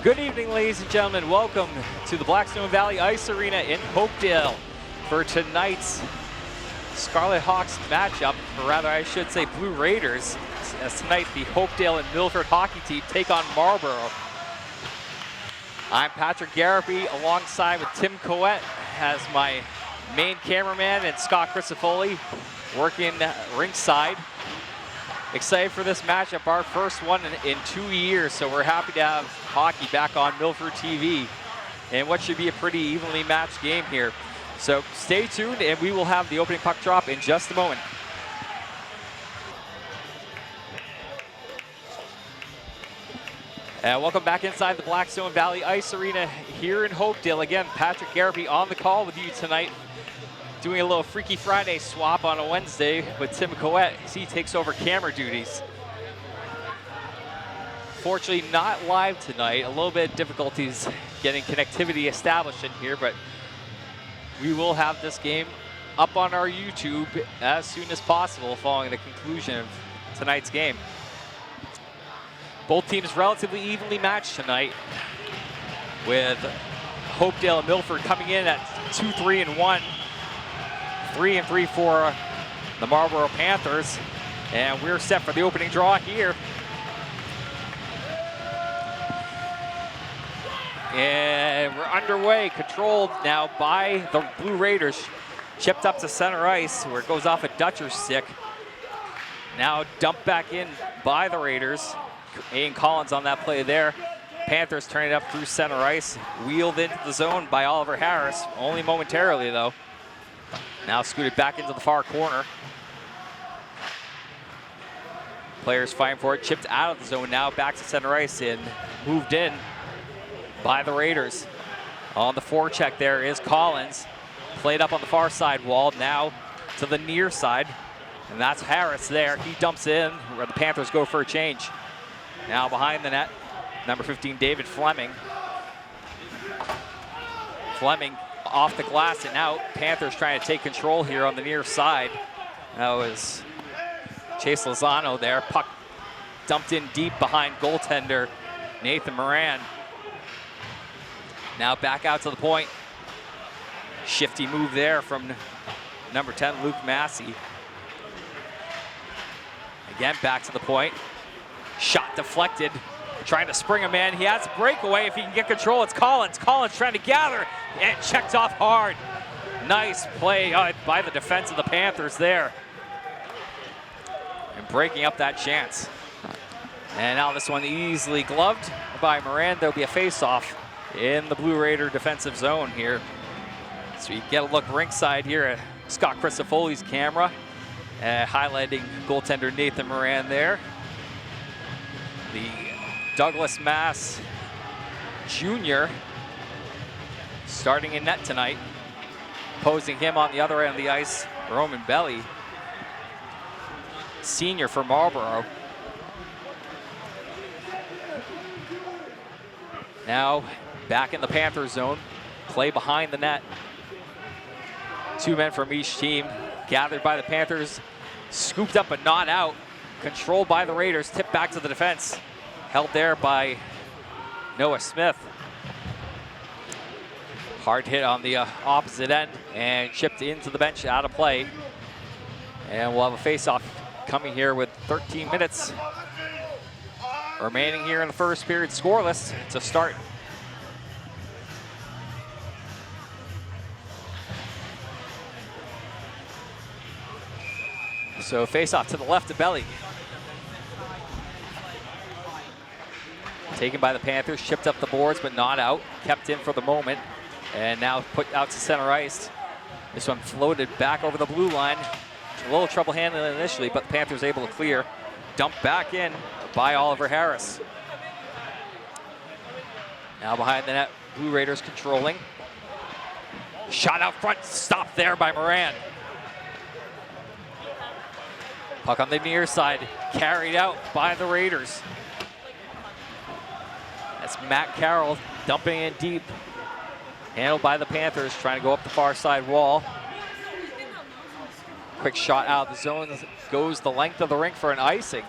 Good evening, ladies and gentlemen. Welcome to the Blackstone Valley Ice Arena in Hopedale for tonight's Scarlet Hawks matchup, or rather I should say Blue Raiders, as tonight the Hopedale and Milford hockey team take on Marlborough. I'm Patrick Garapi alongside with Tim Coette as my main cameraman and Scott Crisafoli working ringside. Excited for this matchup, our first one in 2 years, so we're happy to have hockey back on Milford TV and what should be a pretty evenly matched game here. So stay tuned and we will have the opening puck drop in just a moment. And welcome back inside the Blackstone Valley Ice Arena here in Hopedale. Again, Patrick Garapi on the call with you tonight, doing a little Freaky Friday swap on a Wednesday with Tim Coette as he takes over camera duties. Fortunately, not live tonight. A little bit of difficulties getting connectivity established in here, but we will have this game up on our YouTube as soon as possible following the conclusion of tonight's game. Both teams relatively evenly matched tonight, with Hopedale and Milford coming in at 2-3-1. 3-3 for the Marlborough Panthers, and we're set for the opening draw here. And we're underway, controlled now by the Blue Raiders. Chipped up to center ice where it goes off a Dutcher's stick. Now dumped back in by the Raiders. Ian Collins on that play there. Panthers turn it up through center ice. Wheeled into the zone by Oliver Harris, only momentarily though. Now scooted back into the far corner. Players fighting for it, chipped out of the zone, now back to center ice and moved in by the Raiders. On the forecheck there is Collins. Played up on the far side wall, now to the near side. And that's Harris there. He dumps in where the Panthers go for a change. Now behind the net, number 15, David Fleming. Fleming off the glass and out. Panthers trying to take control here on the near side. That was Chase Lozano there. Puck dumped in deep behind goaltender Nathan Moran. Now back out to the point. Shifty move there from number 10, Luke Massey. Again, back to the point. Shot deflected. Trying to spring a man. He has a breakaway if he can get control. It's Collins. Collins trying to gather and checked off hard. Nice play by the defense of the Panthers there. And breaking up that chance. And now this one easily gloved by Moran. There'll be a face-off in the Blue Raider defensive zone here. So you get a look ringside here at Scott Crisafoli's camera, highlighting goaltender Nathan Moran there. The Douglas Mass Jr. starting in net tonight. Opposing him on the other end of the ice, Roman Belly, senior for Marlborough. Now back in the Panthers zone, play behind the net. Two men from each team, gathered by the Panthers, scooped up but not out. Controlled by the Raiders, tipped back to the defense. Held there by Noah Smith. Hard hit on the opposite end and chipped into the bench, out of play. And we'll have a face-off coming here with 13 minutes remaining here in the first period, scoreless to start. So face-off to the left of Belly. Taken by the Panthers, chipped up the boards, but not out. Kept in for the moment, and now put out to center ice. This one floated back over the blue line. A little trouble handling it initially, but the Panthers able to clear. Dumped back in by Oliver Harris. Now behind the net, Blue Raiders controlling. Shot out front, stopped there by Moran. Puck on the near side, carried out by the Raiders. That's Matt Carroll dumping in deep. Handled by the Panthers, trying to go up the far side wall. Quick shot out of the zone, goes the length of the rink for an icing.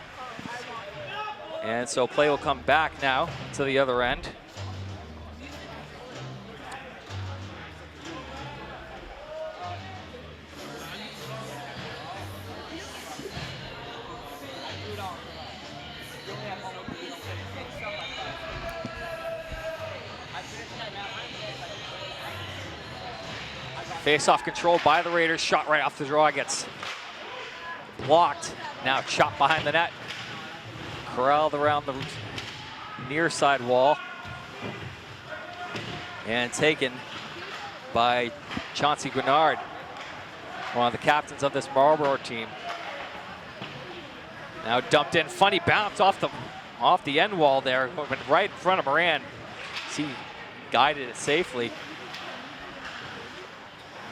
And so play will come back now to the other end. Face-off controlled by the Raiders. Shot right off the draw, gets blocked. Now chopped behind the net. Corralled around the near side wall. And taken by Chauncey Guinard, one of the captains of this Marlborough team. Now dumped in, funny bounce off the end wall there, went right in front of Moran. He guided it safely.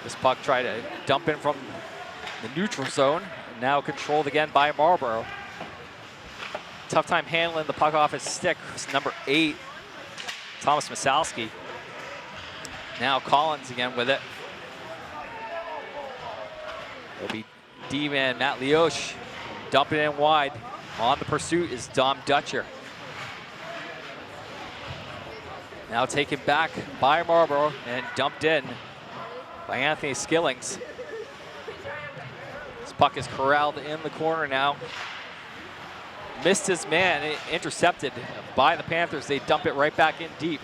This puck tried to dump in from the neutral zone, and now controlled again by Marlborough. Tough time handling the puck off his stick. It's number 8, Thomas Masalski. Now Collins again with it. It'll be D-man Matt Leosh dumping in wide. On the pursuit is Dom Dutcher. Now taken back by Marlborough and dumped in by Anthony Skillings. This puck is corralled in the corner now. Missed his man, intercepted by the Panthers. They dump it right back in deep.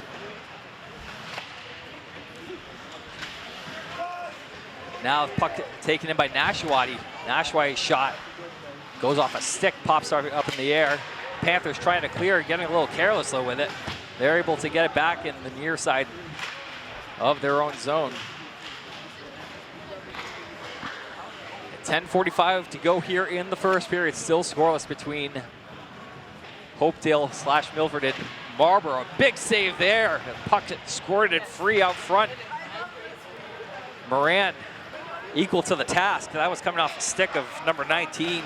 Now the puck taken in by Nashwati. Nashwati's shot goes off a stick, pops up in the air. Panthers trying to clear, getting a little careless though with it. They're able to get it back in the near side of their own zone. 10:45 to go here in the first period. Still scoreless between Hopedale / Milford and Marlborough. Big save there. The puck squirted free out front. Moran equal to the task. That was coming off the stick of number 19,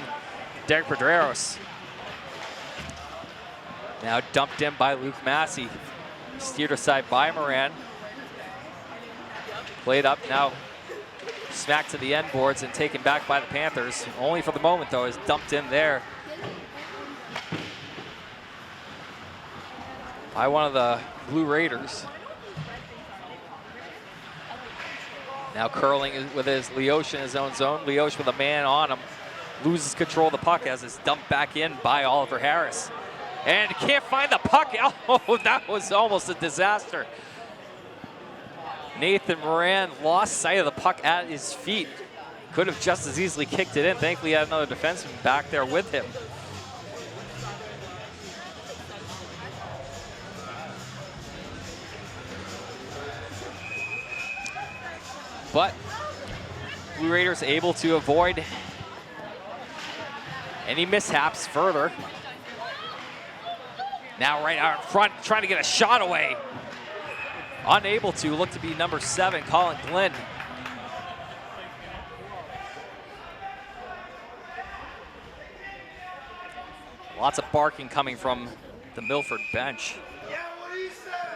Derek Pedreros. Now dumped in by Luke Massey. Steered aside by Moran. Played up now. Smacked to the end boards and taken back by the Panthers. Only for the moment though, is dumped in there by one of the Blue Raiders. Now curling with his Leosh in his own zone. Leosh with a man on him. Loses control of the puck as it's dumped back in by Oliver Harris. And can't find the puck. Oh, that was almost a disaster. Nathan Moran lost sight of the puck at his feet. Could have just as easily kicked it in. Thankfully, he had another defenseman back there with him. But Blue Raiders able to avoid any mishaps further. Now right out in front, trying to get a shot away. Unable to, look to be number 7, Colin Glenn. Lots of barking coming from the Milford bench.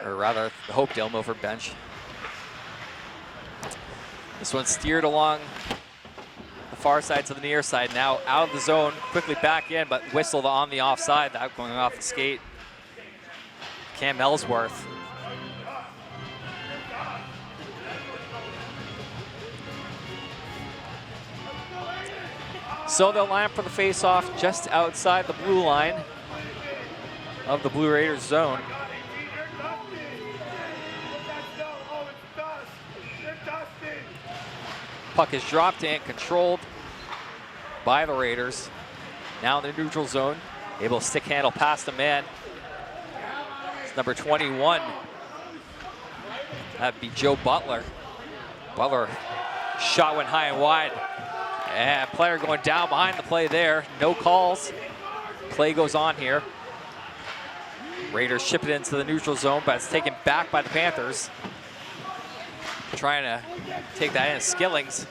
Or rather, the Hopedale Milford bench. This one steered along the far side to the near side. Now out of the zone, quickly back in, but whistled on the offside. That going off the skate. Cam Ellsworth. So they'll line up for the face-off just outside the blue line of the Blue Raiders zone. Puck is dropped and controlled by the Raiders. Now in the neutral zone, able to stick handle past the man. It's number 21. That'd be Joe Butler. Butler shot went high and wide. And player going down behind the play there. No calls. Play goes on here. Raiders ship it into the neutral zone, but it's taken back by the Panthers. Trying to take that in. Skillings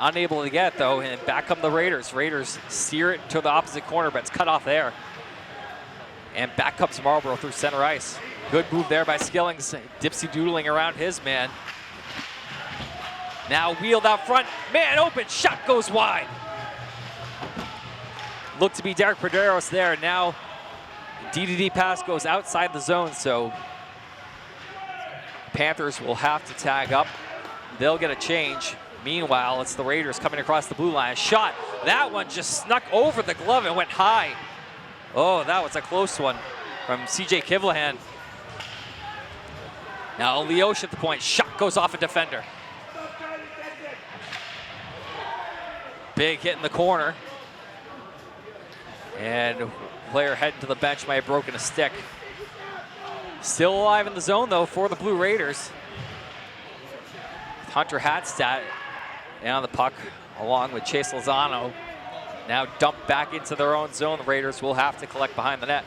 unable to get it though, and back come the Raiders. Raiders steer it to the opposite corner, but it's cut off there. And back comes Marlborough through center ice. Good move there by Skillings, dipsy doodling around his man. Now wheeled out front, man open, shot goes wide. Looked to be Derek Pedreros there. Now DDD pass goes outside the zone, so Panthers will have to tag up. They'll get a change. Meanwhile, it's the Raiders coming across the blue line. Shot, that one just snuck over the glove and went high. Oh, that was a close one from CJ Kivlahan. Now Leosh at the point, shot goes off a defender. Big hit in the corner. And player heading to the bench might have broken a stick. Still alive in the zone, though, for the Blue Raiders. Hunter Hadstad down the puck along with Chase Lozano. Now dumped back into their own zone. The Raiders will have to collect behind the net.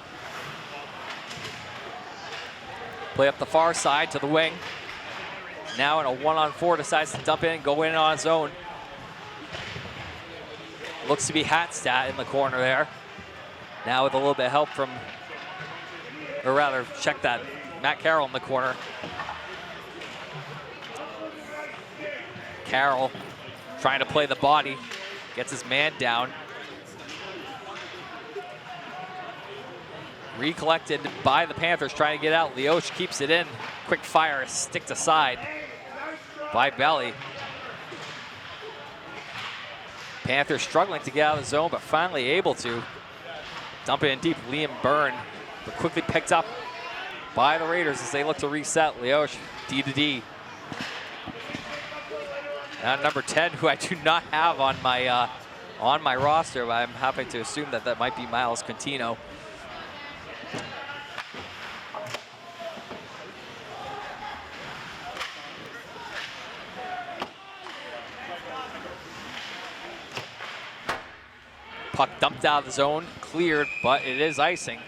Play up the far side to the wing. Now in a 1-on-4, decides to dump in, go in on his own. Looks to be Hadstad in the corner there. Now with a little bit of help from, or rather, check that, Matt Carroll in the corner. Carroll trying to play the body, gets his man down. Recollected by the Panthers, trying to get out. Leosh keeps it in. Quick fire, sticked aside by Belly. Panthers struggling to get out of the zone, but finally able to. Dump it in deep, Liam Byrne, but quickly picked up by the Raiders as they look to reset. Leosh, D to D. Now number 10, who I do not have on my roster, but I'm happy to assume that that might be Miles Quintino. Puck dumped out of the zone, cleared, but it is icing.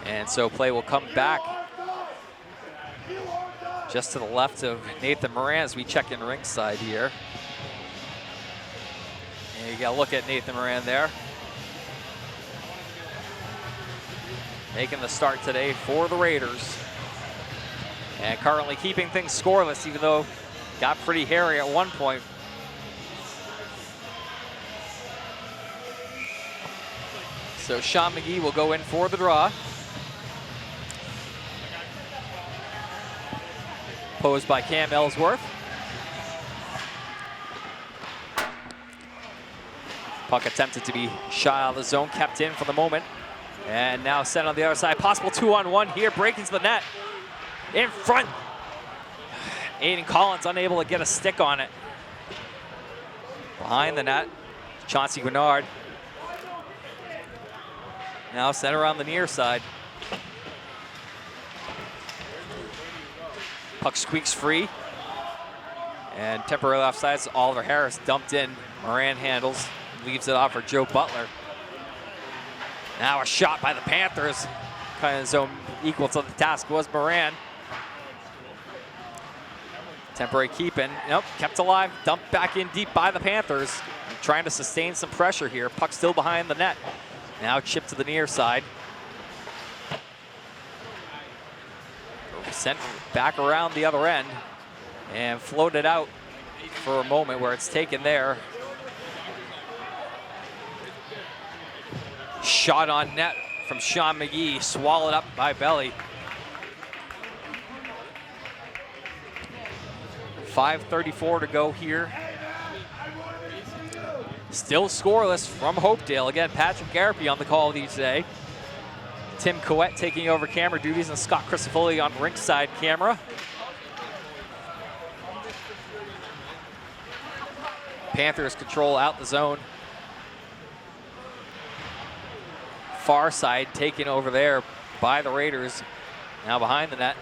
And so play will come back just to the left of Nathan Moran as we check in ringside here. And you got to look at Nathan Moran there. Making the start today for the Raiders. And currently keeping things scoreless, even though got pretty hairy at one point. So Sean McGee will go in for the draw. Posed by Cam Ellsworth. Puck attempted to be shot out of the zone, kept in for the moment. And now sent on the other side. Possible 2-on-1 here, breaking to the net. In front. Aiden Collins unable to get a stick on it. Behind the net, Chauncey Guinard. Now sent around the near side. Puck squeaks free. And temporarily offsides, Oliver Harris dumped in. Moran handles, leaves it off for Joe Butler. Now a shot by the Panthers. Kind of zone equal to the task was Moran. Temporary keep-in, nope, kept alive, dumped back in deep by the Panthers. Trying to sustain some pressure here. Puck still behind the net. Now chipped to the near side. Sent back around the other end and floated out for a moment where it's taken there. Shot on net from Sean McGee, swallowed up by Belly. 5:34 to go here. Still scoreless from Hopedale. Again, Patrick Garapi on the call with you today. Tim Coette taking over camera duties and Scott Crisafulli on rinkside camera. Panthers control out the zone. Far side taken over there by the Raiders. Now behind the net.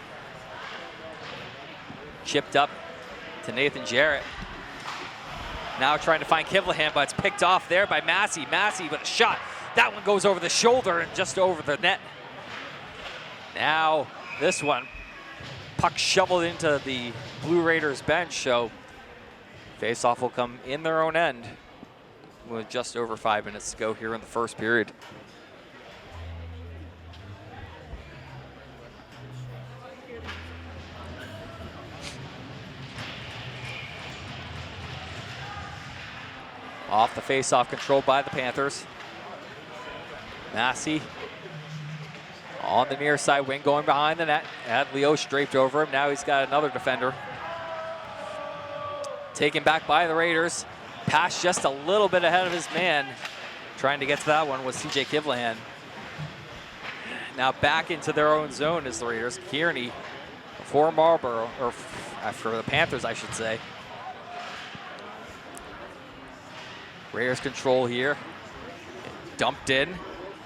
Chipped up to Nathan Jarrett. Now trying to find Kivlahan, but it's picked off there by Massey. Massey with a shot. That one goes over the shoulder and just over the net. Now this one, puck shoveled into the Blue Raiders bench, so face-off will come in their own end with just over 5 minutes to go here in the first period. Off the face-off, controlled by the Panthers. Massey on the near side wing, going behind the net. Had Leosh draped over him. Now he's got another defender. Taken back by the Raiders. Pass just a little bit ahead of his man. Trying to get to that one was CJ Kivlahan. Now back into their own zone is the Raiders. Kearney for Marlborough, or for the Panthers, I should say. Raiders control here. Dumped in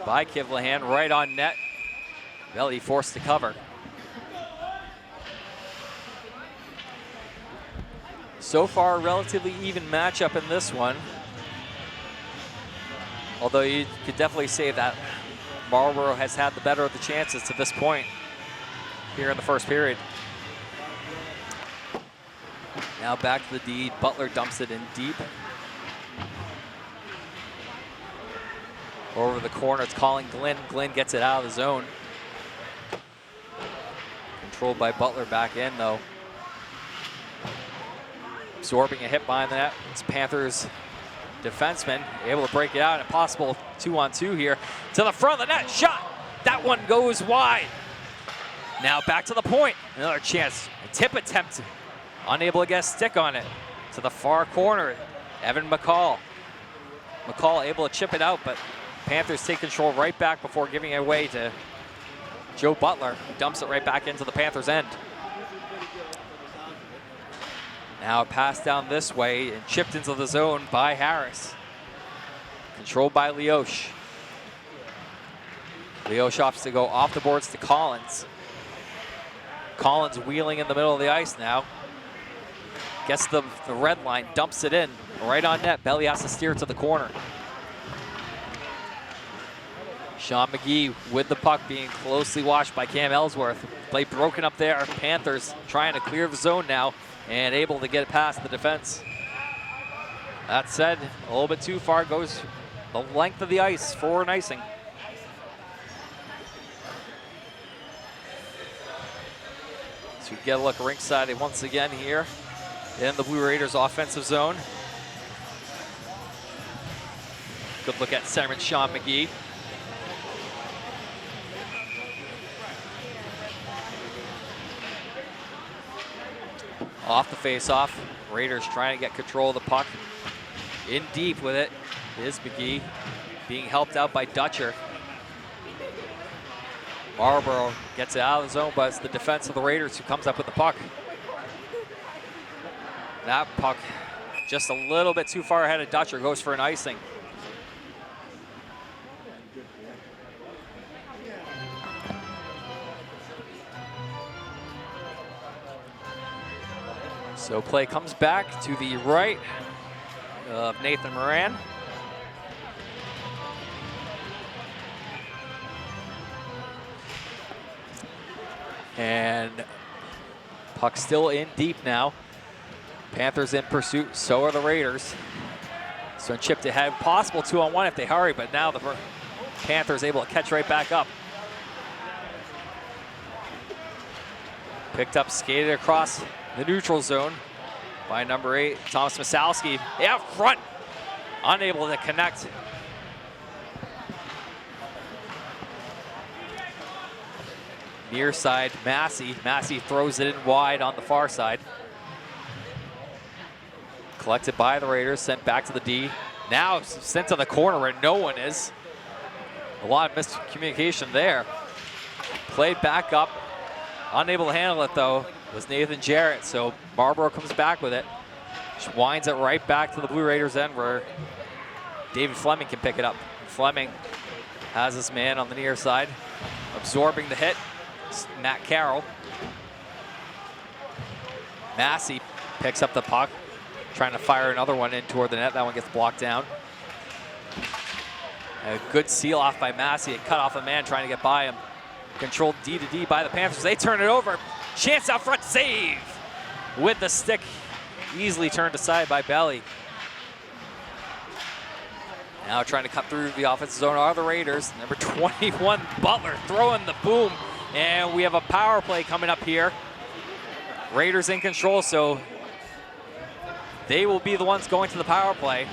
by Kivlahan, right on net. Belly forced to cover. So far, a relatively even matchup in this one. Although you could definitely say that Marlborough has had the better of the chances to this point here in the first period. Now back to the D. Butler dumps it in deep. Over the corner, it's calling Glenn. Glenn gets it out of the zone. Controlled by Butler back in, though. Absorbing a hit behind the net. It's Panthers defenseman able to break it out. A possible 2-on-2 here. To the front of the net, shot. That one goes wide. Now back to the point. Another chance. A tip attempt. Unable to get a stick on it. To the far corner, Evan McCall. McCall able to chip it out, but Panthers take control right back before giving it away to Joe Butler, who dumps it right back into the Panthers' end. Now passed down this way and chipped into the zone by Harris. Controlled by Leosh. Leosh opts to go off the boards to Collins. Collins wheeling in the middle of the ice now. Gets the red line, dumps it in, right on net. Belly has to steer it to the corner. Sean McGee with the puck being closely watched by Cam Ellsworth. Play broken up there. Panthers trying to clear the zone now and able to get it past the defense. That said, a little bit too far, goes the length of the ice for an icing. So we get a look rinkside once again here in the Blue Raiders offensive zone. Good look at centerman Sean McGee. Off the face-off, Raiders trying to get control of the puck. In deep with it is McGee, being helped out by Dutcher. Marlborough gets it out of the zone, but it's the defense of the Raiders who comes up with the puck. That puck just a little bit too far ahead of Dutcher, goes for an icing. So play comes back to the right of Nathan Moran. And puck still in deep now. Panthers in pursuit, so are the Raiders. So chipped ahead, possible 2-on-1 if they hurry, but now the Panthers able to catch right back up. Picked up, skated across the neutral zone by number 8, Thomas Masalski. Out front, unable to connect. Near side, Massey. Massey throws it in wide on the far side. Collected by the Raiders, sent back to the D. Now sent to the corner where no one is. A lot of miscommunication there. Played back up. Unable to handle it though was Nathan Jarrett, so Marlborough comes back with it. Just winds it right back to the Blue Raiders end where David Fleming can pick it up. Fleming has his man on the near side, absorbing the hit. It's Matt Carroll. Massey picks up the puck, trying to fire another one in toward the net. That one gets blocked down. A good seal off by Massey. It cut off a man trying to get by him. Controlled D to D by the Panthers. They turn it over. Chance out front, save with the stick. Easily turned aside by Belly. Now trying to cut through the offensive zone are the Raiders. Number 21, Butler, throwing the boom. And we have a power play coming up here. Raiders in control, so they will be the ones going to the power play.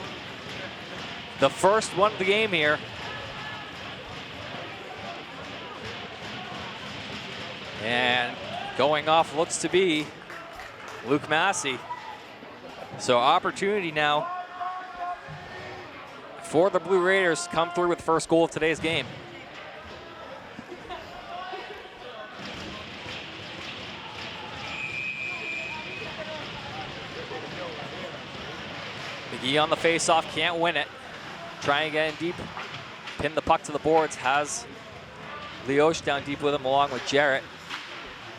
The first one of the game here. And going off looks to be Luke Massey. So opportunity now for the Blue Raiders to come through with the first goal of today's game. McGee on the faceoff, can't win it. Trying to get in deep, pin the puck to the boards, has Leosh down deep with him along with Jarrett.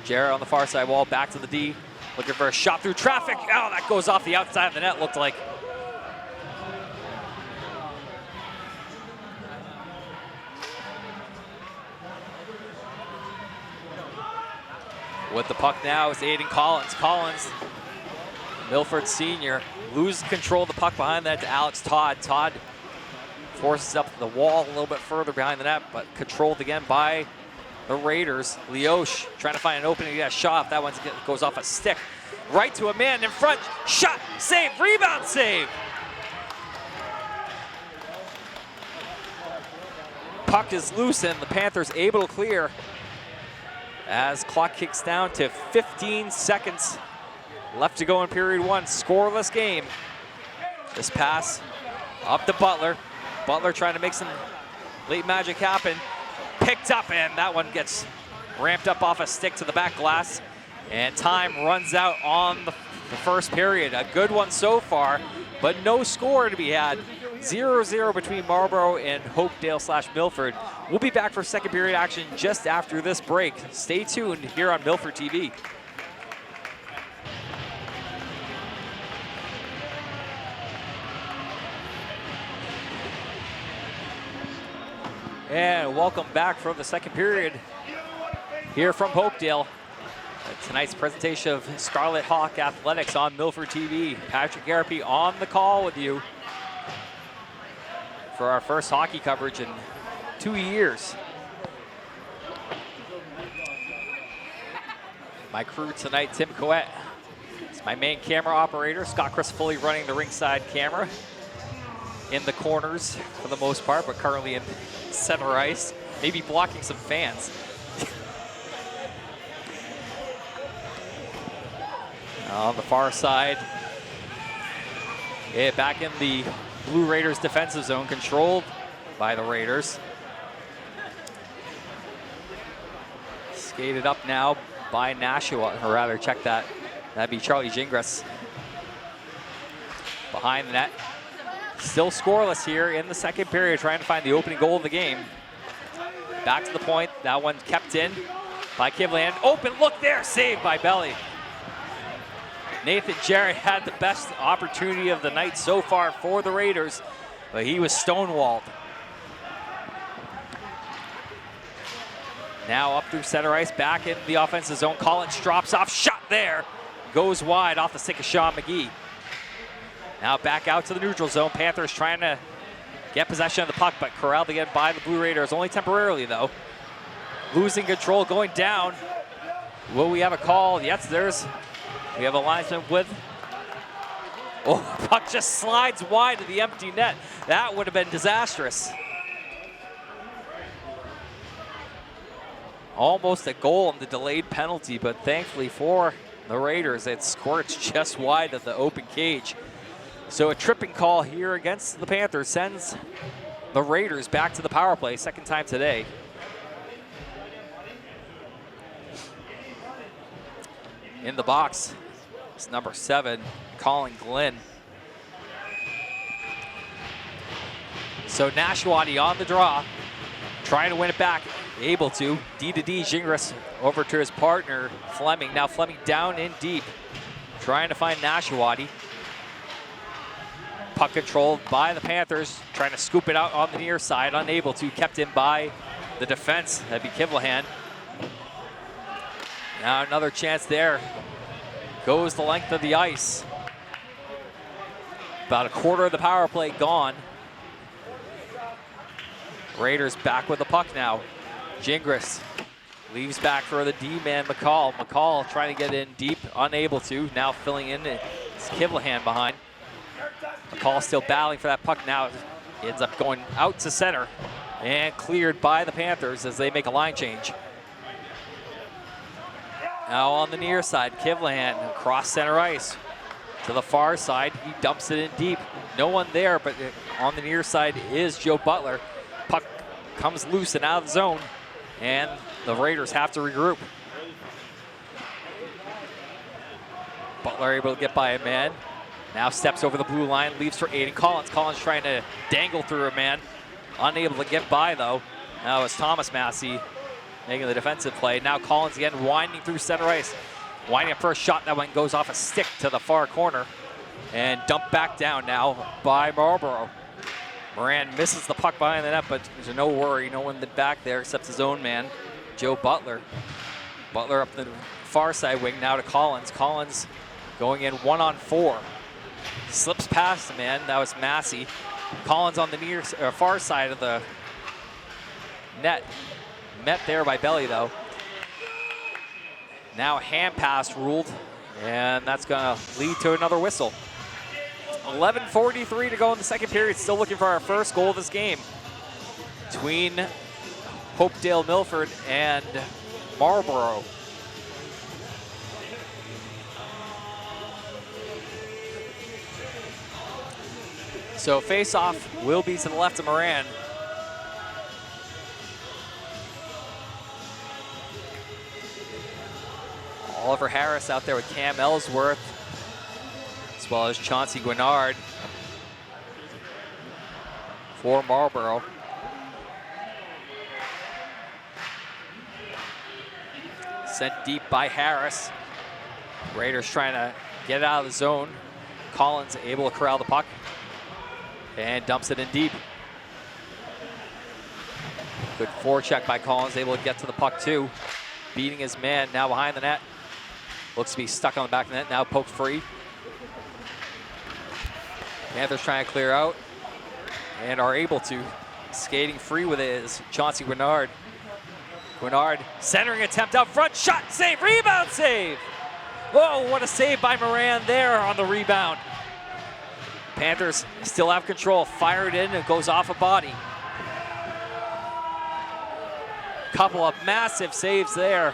Jarrett on the far side wall, back to the D, looking for a shot through traffic. Oh, that goes off the outside of the net, looked like. With the puck now is Aiden Collins. Collins, Milford senior, loses control of the puck behind that to Alex Todd. Todd forces up the wall a little bit further behind the net, but controlled again by the Raiders. Leosh trying to find an opening to get a shot. That one goes off a stick. Right to a man in front. Shot, save, rebound, save. Puck is loose and the Panthers able to clear as clock kicks down to 15 seconds left to go in period one. Scoreless game. This pass up to Butler. Butler trying to make some late magic happen. Picked up, and that one gets ramped up off a stick to the back glass. And time runs out on the first period. A good one so far, but no score to be had. 0-0 between Marlborough and Hopedale/Milford. We'll be back for second period action just after this break. Stay tuned here on Milford TV. And welcome back from the second period here from Hopedale. Tonight's presentation of Scarlet Hawk Athletics on Milford TV. Patrick Garapi on the call with you for our first hockey coverage in 2 years. My crew tonight, Tim Coette. It's my main camera operator, Scott Crisafulli running the ringside camera in the corners for the most part, but currently in center ice, maybe blocking some fans. On the far side, back in the Blue Raiders defensive zone, controlled by the Raiders. Skated up now by Nashua, or rather, check that. That'd be Charlie Gingras behind the net. Still scoreless here in the second period, trying to find the opening goal of the game. Back to the point. That one kept in by Kivland. Open look there, saved by Belly. Nathan Jarrett had the best opportunity of the night so far for the Raiders, but he was stonewalled. Now up through center ice, back in the offensive zone. Collins drops off, shot there. Goes wide off the stick of Sean McGee. Now back out to the neutral zone. Panthers trying to get possession of the puck, but corralled again by the Blue Raiders, only temporarily though. Losing control, going down. Will we have a call? Yes, we have a linesman with. Oh, puck just slides wide to the empty net. That would have been disastrous. Almost a goal on the delayed penalty, but thankfully for the Raiders, it squirts just wide of the open cage. So a tripping call here against the Panthers sends the Raiders back to the power play, second time today. In the box, it's number 7, Colin Glenn. So Nashwati on the draw, trying to win it back, able to. D-to-D, Gingras over to his partner, Fleming. Now Fleming down in deep, trying to find Nashwati. Puck controlled by the Panthers, trying to scoop it out on the near side, unable to, kept in by the defense. That'd be Kivlahan. Now another chance there. Goes the length of the ice. About a quarter of the power play gone. Raiders back with the puck now. Gingras leaves back for the D-man, McCall. McCall trying to get in deep, unable to. Now filling in, it's Kivlahan behind. McCall still battling for that puck now. He ends up going out to center and cleared by the Panthers as they make a line change. Now on the near side, Kivlahan across center ice to the far side. He dumps it in deep. No one there, but on the near side is Joe Butler. Puck comes loose and out of the zone, and the Raiders have to regroup. Butler able to get by a man. Now steps over the blue line, leaves for Aiden Collins. Collins trying to dangle through a man. Unable to get by, though. Now it's Thomas Massey making the defensive play. Now Collins again winding through center ice. Winding up for a shot. That one goes off a stick to the far corner. And dumped back down now by Marlborough. Moran misses the puck behind the net, but there's no worry. No one back there except his own man, Joe Butler. Butler up the far side wing now to Collins. Collins going in 1-on-4. Slips past the man. That was Massey. Collins on the far side of the net. Met there by Belly, though. Now a hand pass ruled, and that's going to lead to another whistle. 11:43 to go in the second period. Still looking for our first goal of this game between Hopedale Milford and Marlborough. So face-off will be to the left of Moran. Oliver Harris out there with Cam Ellsworth, as well as Chauncey Guinard for Marlborough. Sent deep by Harris. Raiders trying to get it out of the zone. Collins able to corral the puck and dumps it in deep. Good forecheck by Collins, able to get to the puck too. Beating his man now behind the net. Looks to be stuck on the back of the net, now poked free. Panthers trying to clear out and are able to. Skating free with it is Chauncey Guinard. Guinard centering attempt out front, shot, save, rebound save. Whoa, what a save by Moran there on the rebound. Panthers still have control, fired in, and goes off a body. Couple of massive saves there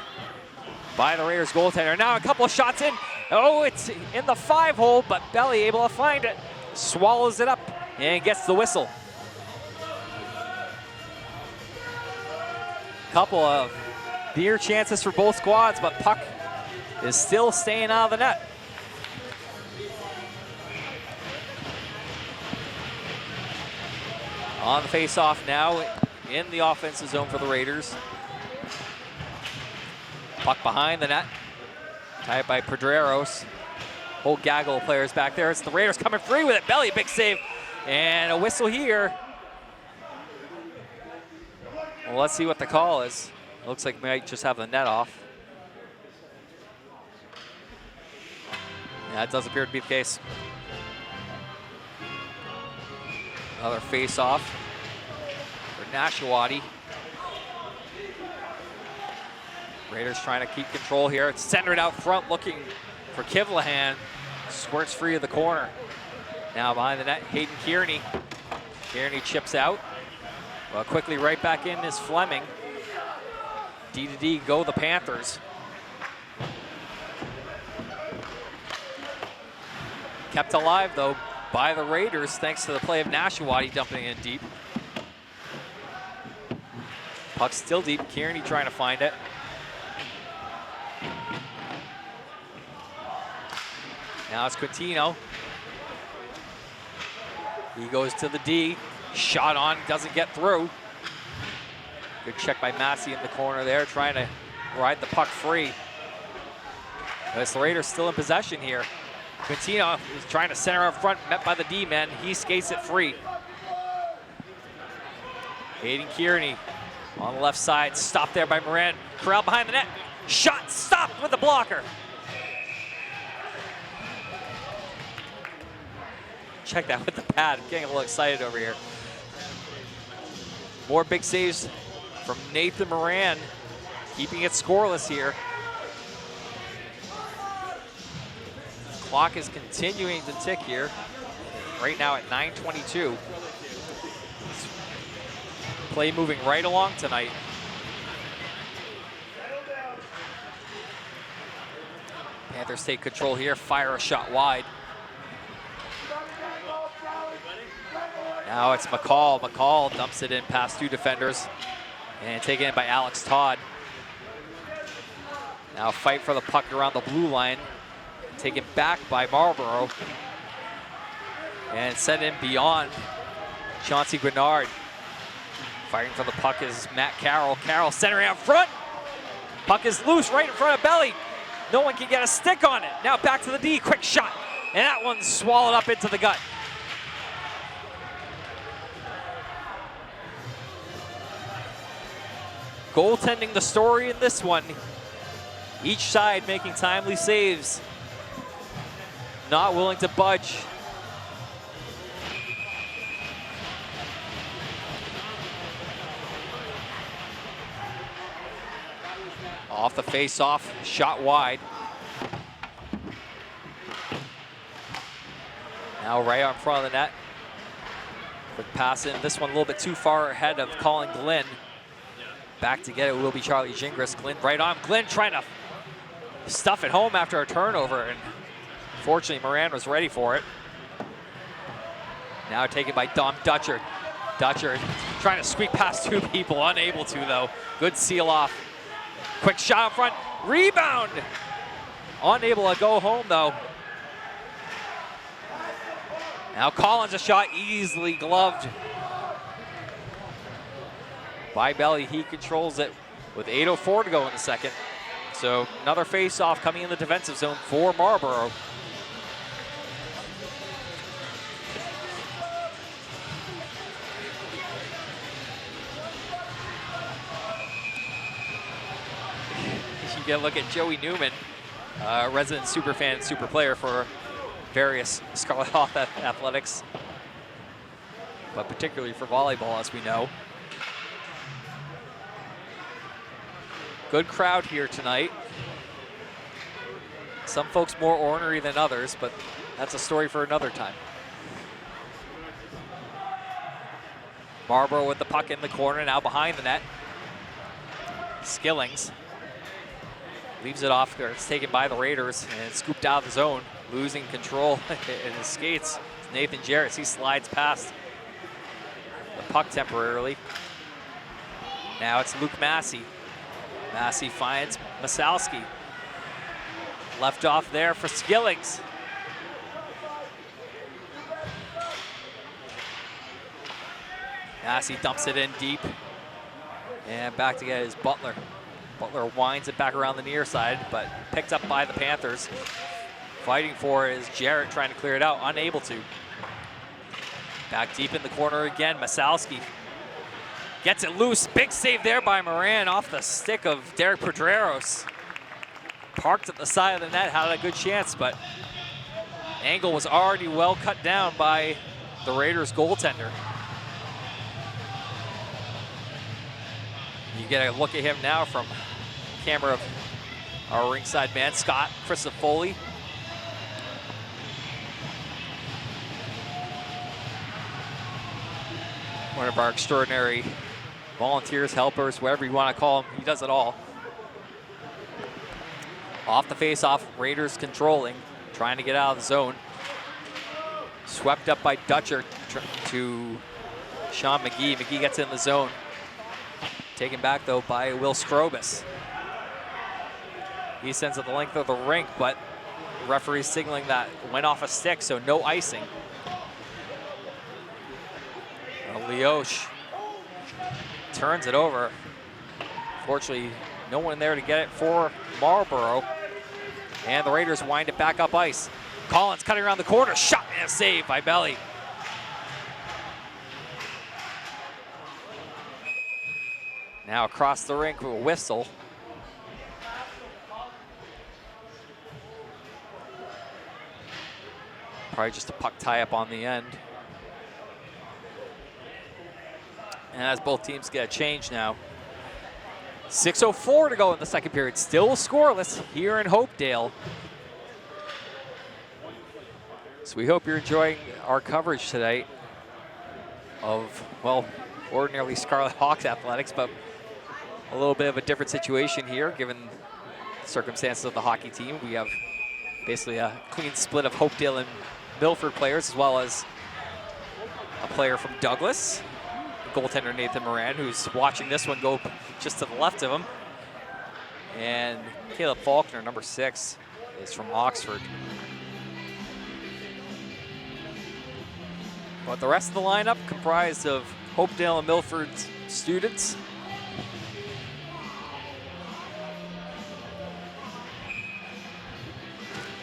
by the Raiders goaltender. Now a couple of shots in. Oh, it's in the 5-hole, but Belly able to find it. Swallows it up and gets the whistle. Couple of near chances for both squads, but puck is still staying out of the net. On the face-off now in the offensive zone for the Raiders. Puck behind the net. Tied by Pedreros. Whole gaggle of players back there. It's the Raiders coming free with it. Belly, big save. And a whistle here. Well, let's see what the call is. Looks like we might just have the net off. Yeah, it does appear to be the case. Another face-off for Nashawati. Raiders trying to keep control here. It's centered out front, looking for Kivlahan. Squirts free of the corner. Now behind the net, Hayden Kearney. Kearney chips out. Well, quickly right back in is Fleming. D-to-D go the Panthers. Kept alive, though, by the Raiders, thanks to the play of Nashawati dumping in deep. Puck still deep. Kearney trying to find it. Now it's Quintino. He goes to the D. Shot on, doesn't get through. Good check by Massey in the corner there, trying to ride the puck free. But the Raiders still in possession here. Quintino is trying to center up front, met by the D-man. He skates it free. Hayden Kearney on the left side, stopped there by Moran. Corral behind the net. Shot stopped with the blocker. Check that with the pad. I'm getting a little excited over here. More big saves from Nathan Moran, keeping it scoreless here. Clock is continuing to tick here. Right now at 9:22. Play moving right along tonight. Panthers take control here, fire a shot wide. Now it's McCall. McCall dumps it in past two defenders and taken in by Alex Todd. Now fight for the puck around the blue line. Taken back by Marlborough. and sent in beyond Chauncey Grenard. Fighting for the puck is Matt Carroll. Carroll centering out front. Puck is loose right in front of Belly. No one can get a stick on it. Now back to the D, quick shot. And that one's swallowed up into the gut. Goaltending the story in this one. Each side making timely saves. Not willing to budge. Off the face-off, shot wide. Now right out in front of the net. Quick pass in. This one a little bit too far ahead of Colin Glynn. Back to get it will be Charlie Gingras. Glynn right on. Glynn trying to stuff it home after a turnover, and fortunately Moran was ready for it. Now taken by Dom Dutcher. Dutcher trying to squeak past two people, unable to though. Good seal off. Quick shot up front, rebound! Unable to go home though. Now Collins a shot easily gloved by Belly. He controls it with 8:04 to go in the second. So another face-off coming in the defensive zone for Marlborough. You get a look at Joey Newman, resident super fan, super player for various Scarlet Hawk athletics, but particularly for volleyball, as we know. Good crowd here tonight. Some folks more ornery than others, but that's a story for another time. Marlborough with the puck in the corner, now behind the net. Skillings leaves it off there. It's taken by the Raiders and scooped out of the zone, losing control in his skates. It's Nathan Jarrett. He slides past the puck temporarily. Now it's Luke Massey. Massey finds Masalski. Left off there for Skillings. Massey dumps it in deep. And back to get his Butler. Butler winds it back around the near side, but picked up by the Panthers. Fighting for is Jarrett, trying to clear it out, unable to. Back deep in the corner again, Masalski gets it loose. Big save there by Moran off the stick of Derek Pedreros. Parked at the side of the net, had a good chance, but angle was already well cut down by the Raiders goaltender. You get a look at him now from camera of our ringside man, Scott Christofoli. One of our extraordinary volunteers, helpers, whatever you want to call him, he does it all. Off the face-off, Raiders controlling, trying to get out of the zone. Swept up by Dutcher to Sean McGee. McGee gets in the zone. Taken back, though, by Will Strobus. He sends it the length of the rink, but the referee signaling that went off a stick, so no icing. Leosh turns it over. Fortunately, no one there to get it for Marlborough. And the Raiders wind it back up ice. Collins cutting around the corner, shot and a save by Belly. Now across the rink with a whistle. Probably just a puck tie-up on the end. And as both teams get a change now. 6:04 to go in the second period. Still scoreless here in Hopedale. So we hope you're enjoying our coverage tonight of, well, ordinarily Scarlet Hawks athletics, but a little bit of a different situation here given the circumstances of the hockey team. We have basically a clean split of Hopedale and Milford players, as well as a player from Douglas, goaltender Nathan Moran, who's watching this one go just to the left of him. And Caleb Faulkner, number 6, is from Oxford. But the rest of the lineup comprised of Hopedale and Milford's students.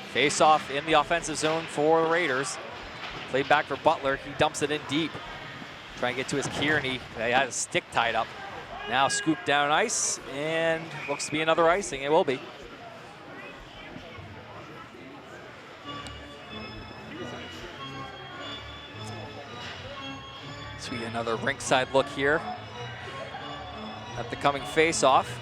Face off in the offensive zone for the Raiders. Played back for Butler. He dumps it in deep. Trying to get to his Kearney. They had a stick tied up. Now scooped down ice, and looks to be another icing. It will be. So we get another rinkside look here at the coming face-off.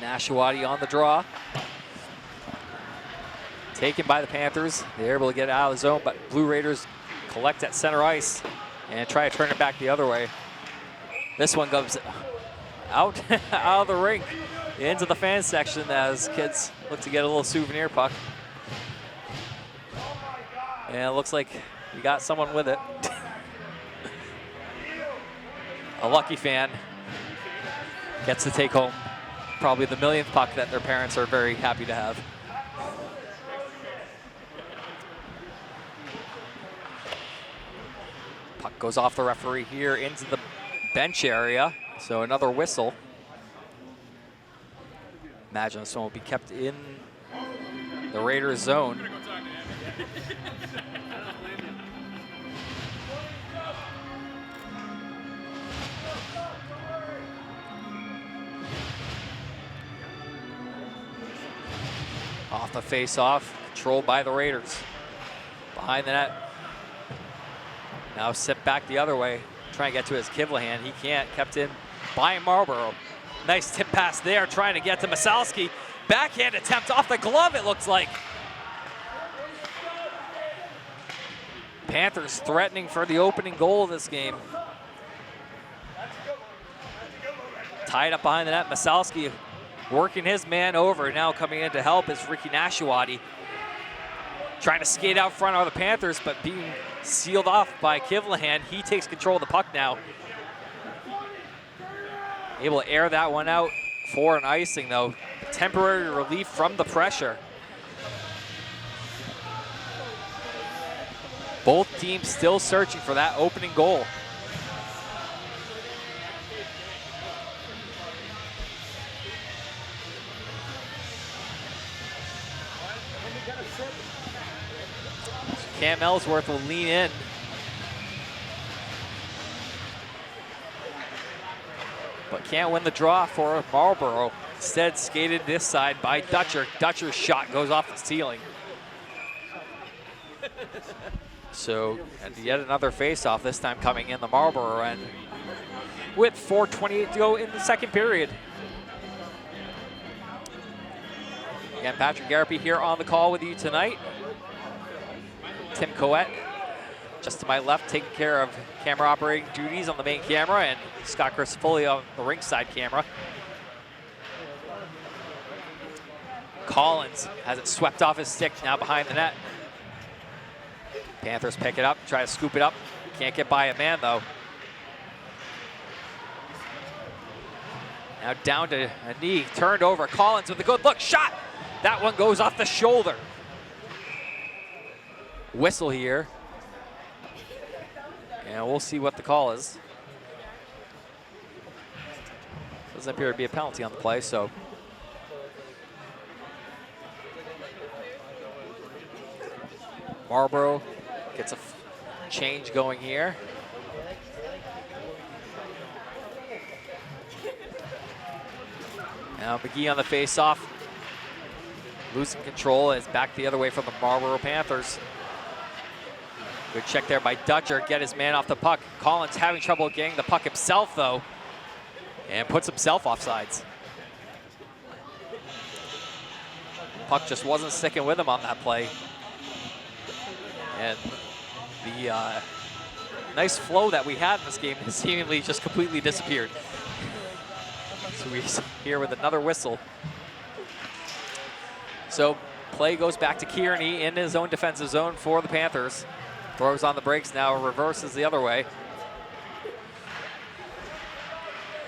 Nashawati on the draw. Taken by the Panthers. They're able to get out of the zone, but Blue Raiders collect at center ice and try to turn it back the other way. This one goes out, out of the rink into the fan section as kids look to get a little souvenir puck. And it looks like we got someone with it. A lucky fan gets to take home probably the millionth puck that their parents are very happy to have. Puck goes off the referee here into the bench area, so another whistle. Imagine this one will be kept in the Raiders zone. Off the face-off, controlled by the Raiders. Behind the net. Now set back the other way. Trying to get to his Kivlahan. He can't. Kept in by Marlborough. Nice tip pass there, trying to get to Masalski. Backhand attempt off the glove, it looks like. Panthers threatening for the opening goal of this game. Tied up behind the net, Masalski working his man over. Now coming in to help is Ricky Nashawati. Trying to skate out front are the Panthers, but being sealed off by Kivlahan. He takes control of the puck now. Able to air that one out for an icing though. Temporary relief from the pressure. Both teams still searching for that opening goal. Cam Ellsworth will lean in. But can't win the draw for Marlborough. Instead skated this side by Dutcher. Dutcher's shot goes off the ceiling. So, and yet another face-off, this time coming in the Marlborough end with 4:28 to go in the second period. Again, Patrick Garapi here on the call with you tonight. Tim Coette, just to my left, taking care of camera operating duties on the main camera, and Scott Crisfolli on the rinkside camera. Collins has it swept off his stick, now behind the net. Panthers pick it up, try to scoop it up. Can't get by a man though. Now down to a knee, turned over. Collins with a good look, shot! That one goes off the shoulder. Whistle here. And we'll see what the call is. Doesn't appear to be a penalty on the play, so. Marlborough gets a change going here. Now McGee on the face-off. Losing control is back the other way from the Marlborough Panthers. Good check there by Dutcher, get his man off the puck. Collins having trouble getting the puck himself though, and puts himself offsides. Puck just wasn't sticking with him on that play. And the nice flow that we had in this game has seemingly just completely disappeared. So we're here with another whistle. So play goes back to Kearney in his own defensive zone for the Panthers. Throws on the brakes now, reverses the other way.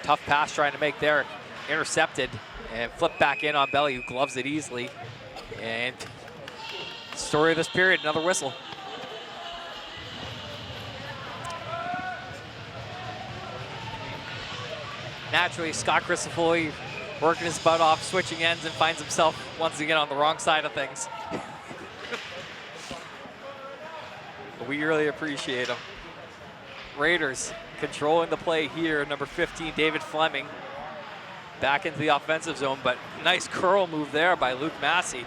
Tough pass trying to make there, intercepted, and flipped back in on Belly, who gloves it easily. And story of this period, another whistle. Naturally, Scott Christofoy working his butt off, switching ends, and finds himself once again on the wrong side of things. We really appreciate him. Raiders controlling the play here. Number 15, David Fleming, back into the offensive zone, but nice curl move there by Luke Massey,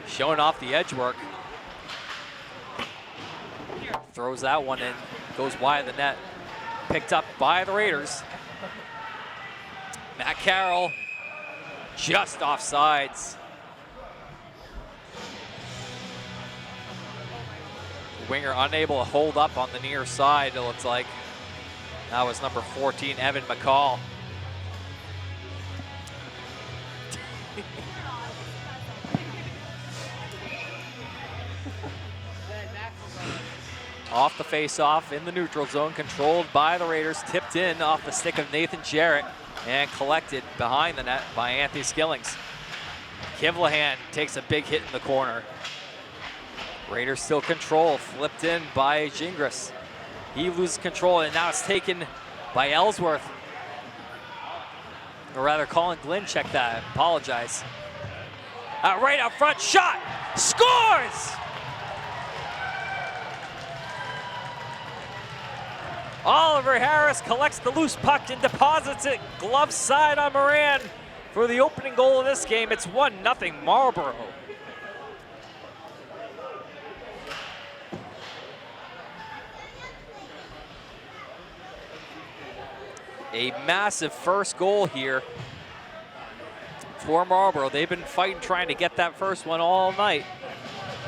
showing off the edge work. Throws that one in, goes wide of the net. Picked up by the Raiders. Matt Carroll just offsides. Winger unable to hold up on the near side, it looks like. That was number 14, Evan McCall. Off the face-off in the neutral zone, controlled by the Raiders, tipped in off the stick of Nathan Jarrett and collected behind the net by Anthony Skillings. Kivlahan takes a big hit in the corner. Raiders still control, flipped in by Gingras. He loses control, and now it's taken by Ellsworth. Or rather, Colin Glynn checked that, apologize. Right out front, shot, scores! Oliver Harris collects the loose puck and deposits it glove side on Moran for the opening goal of this game. It's 1-0 Marlborough. A massive first goal here for Marlborough. They've been fighting, trying to get that first one all night.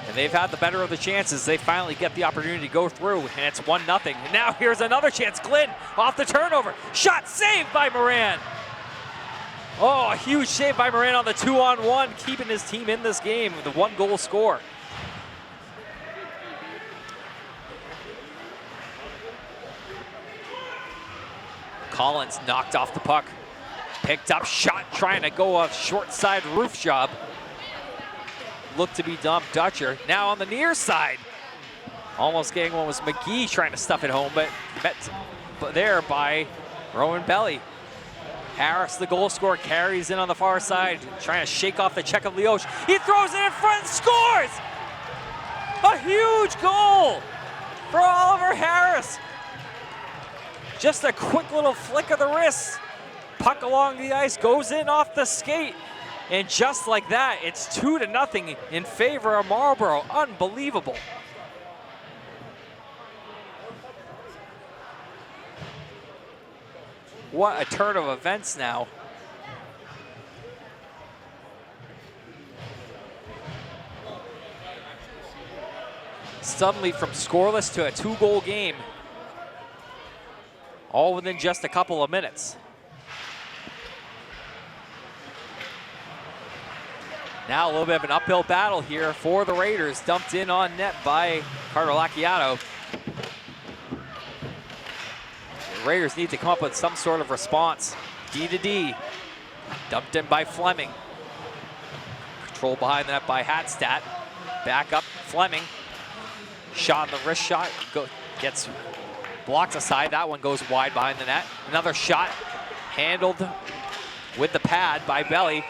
And they've had the better of the chances. They finally get the opportunity to go through, and it's 1-0. And now here's another chance. Glynn off the turnover. Shot saved by Moran. Oh, a huge save by Moran on the 2-on-1, keeping his team in this game with a 1-goal score. Collins knocked off the puck. Picked up, shot, trying to go a short side roof job. Looked to be Dom Dutcher. Now on the near side. Almost getting one was McGee trying to stuff it home, but met there by Rowan Belly. Harris, the goal scorer, carries in on the far side, trying to shake off the check of Leoch. He throws it in front and scores! A huge goal for Oliver Harris. Just a quick little flick of the wrist. Puck along the ice, goes in off the skate. And just like that, it's 2-0 in favor of Marlborough. Unbelievable. What a turn of events now. Suddenly from scoreless to a 2-goal game, all within just a couple of minutes. Now a little bit of an uphill battle here for the Raiders, dumped in on net by Carter Lacchiato. The Raiders need to come up with some sort of response. D to D, dumped in by Fleming. Controlled behind the net by Hatstat. Back up Fleming. Shot on the wrist shot, gets blocked aside. That one goes wide behind the net. Another shot handled with the pad by Belly.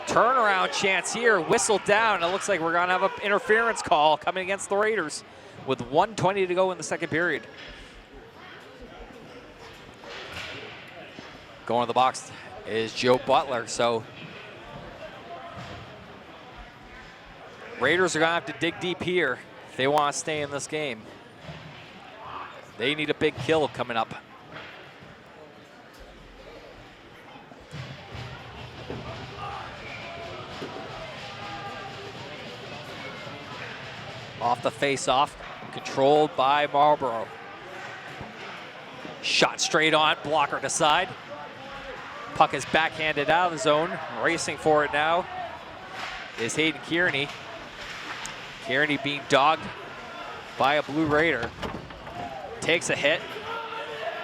Turnaround chance here, whistled down. It looks like we're gonna have an interference call coming against the Raiders with 1:20 to go in the second period. Going to the box is Joe Butler, so Raiders are gonna have to dig deep here if they want to stay in this game. They need a big kill coming up. Off the face-off, controlled by Marlborough. Shot straight on, blocker to side. Puck is backhanded out of the zone. Racing for it now is Hayden Kearney. Kearney being dogged by a Blue Raider. Takes a hit.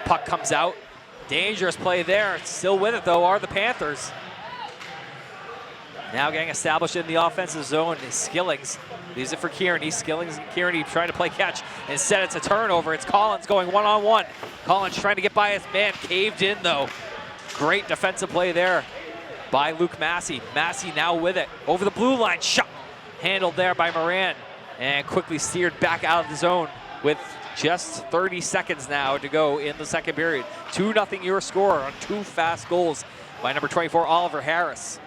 Puck comes out. Dangerous play there. Still with it, though, are the Panthers. Now getting established in the offensive zone is Skillings. Leaves it for Kearney. Skillings and Kearney trying to play catch. Instead, it's a turnover. It's Collins going one-on-one. Collins trying to get by his man. Caved in, though. Great defensive play there by Luke Massey. Massey now with it. Over the blue line. Shot. Handled there by Moran. And quickly steered back out of the zone with just 30 seconds now to go in the second period. 2-0 your score on 2 fast goals by number 24, Oliver Harris.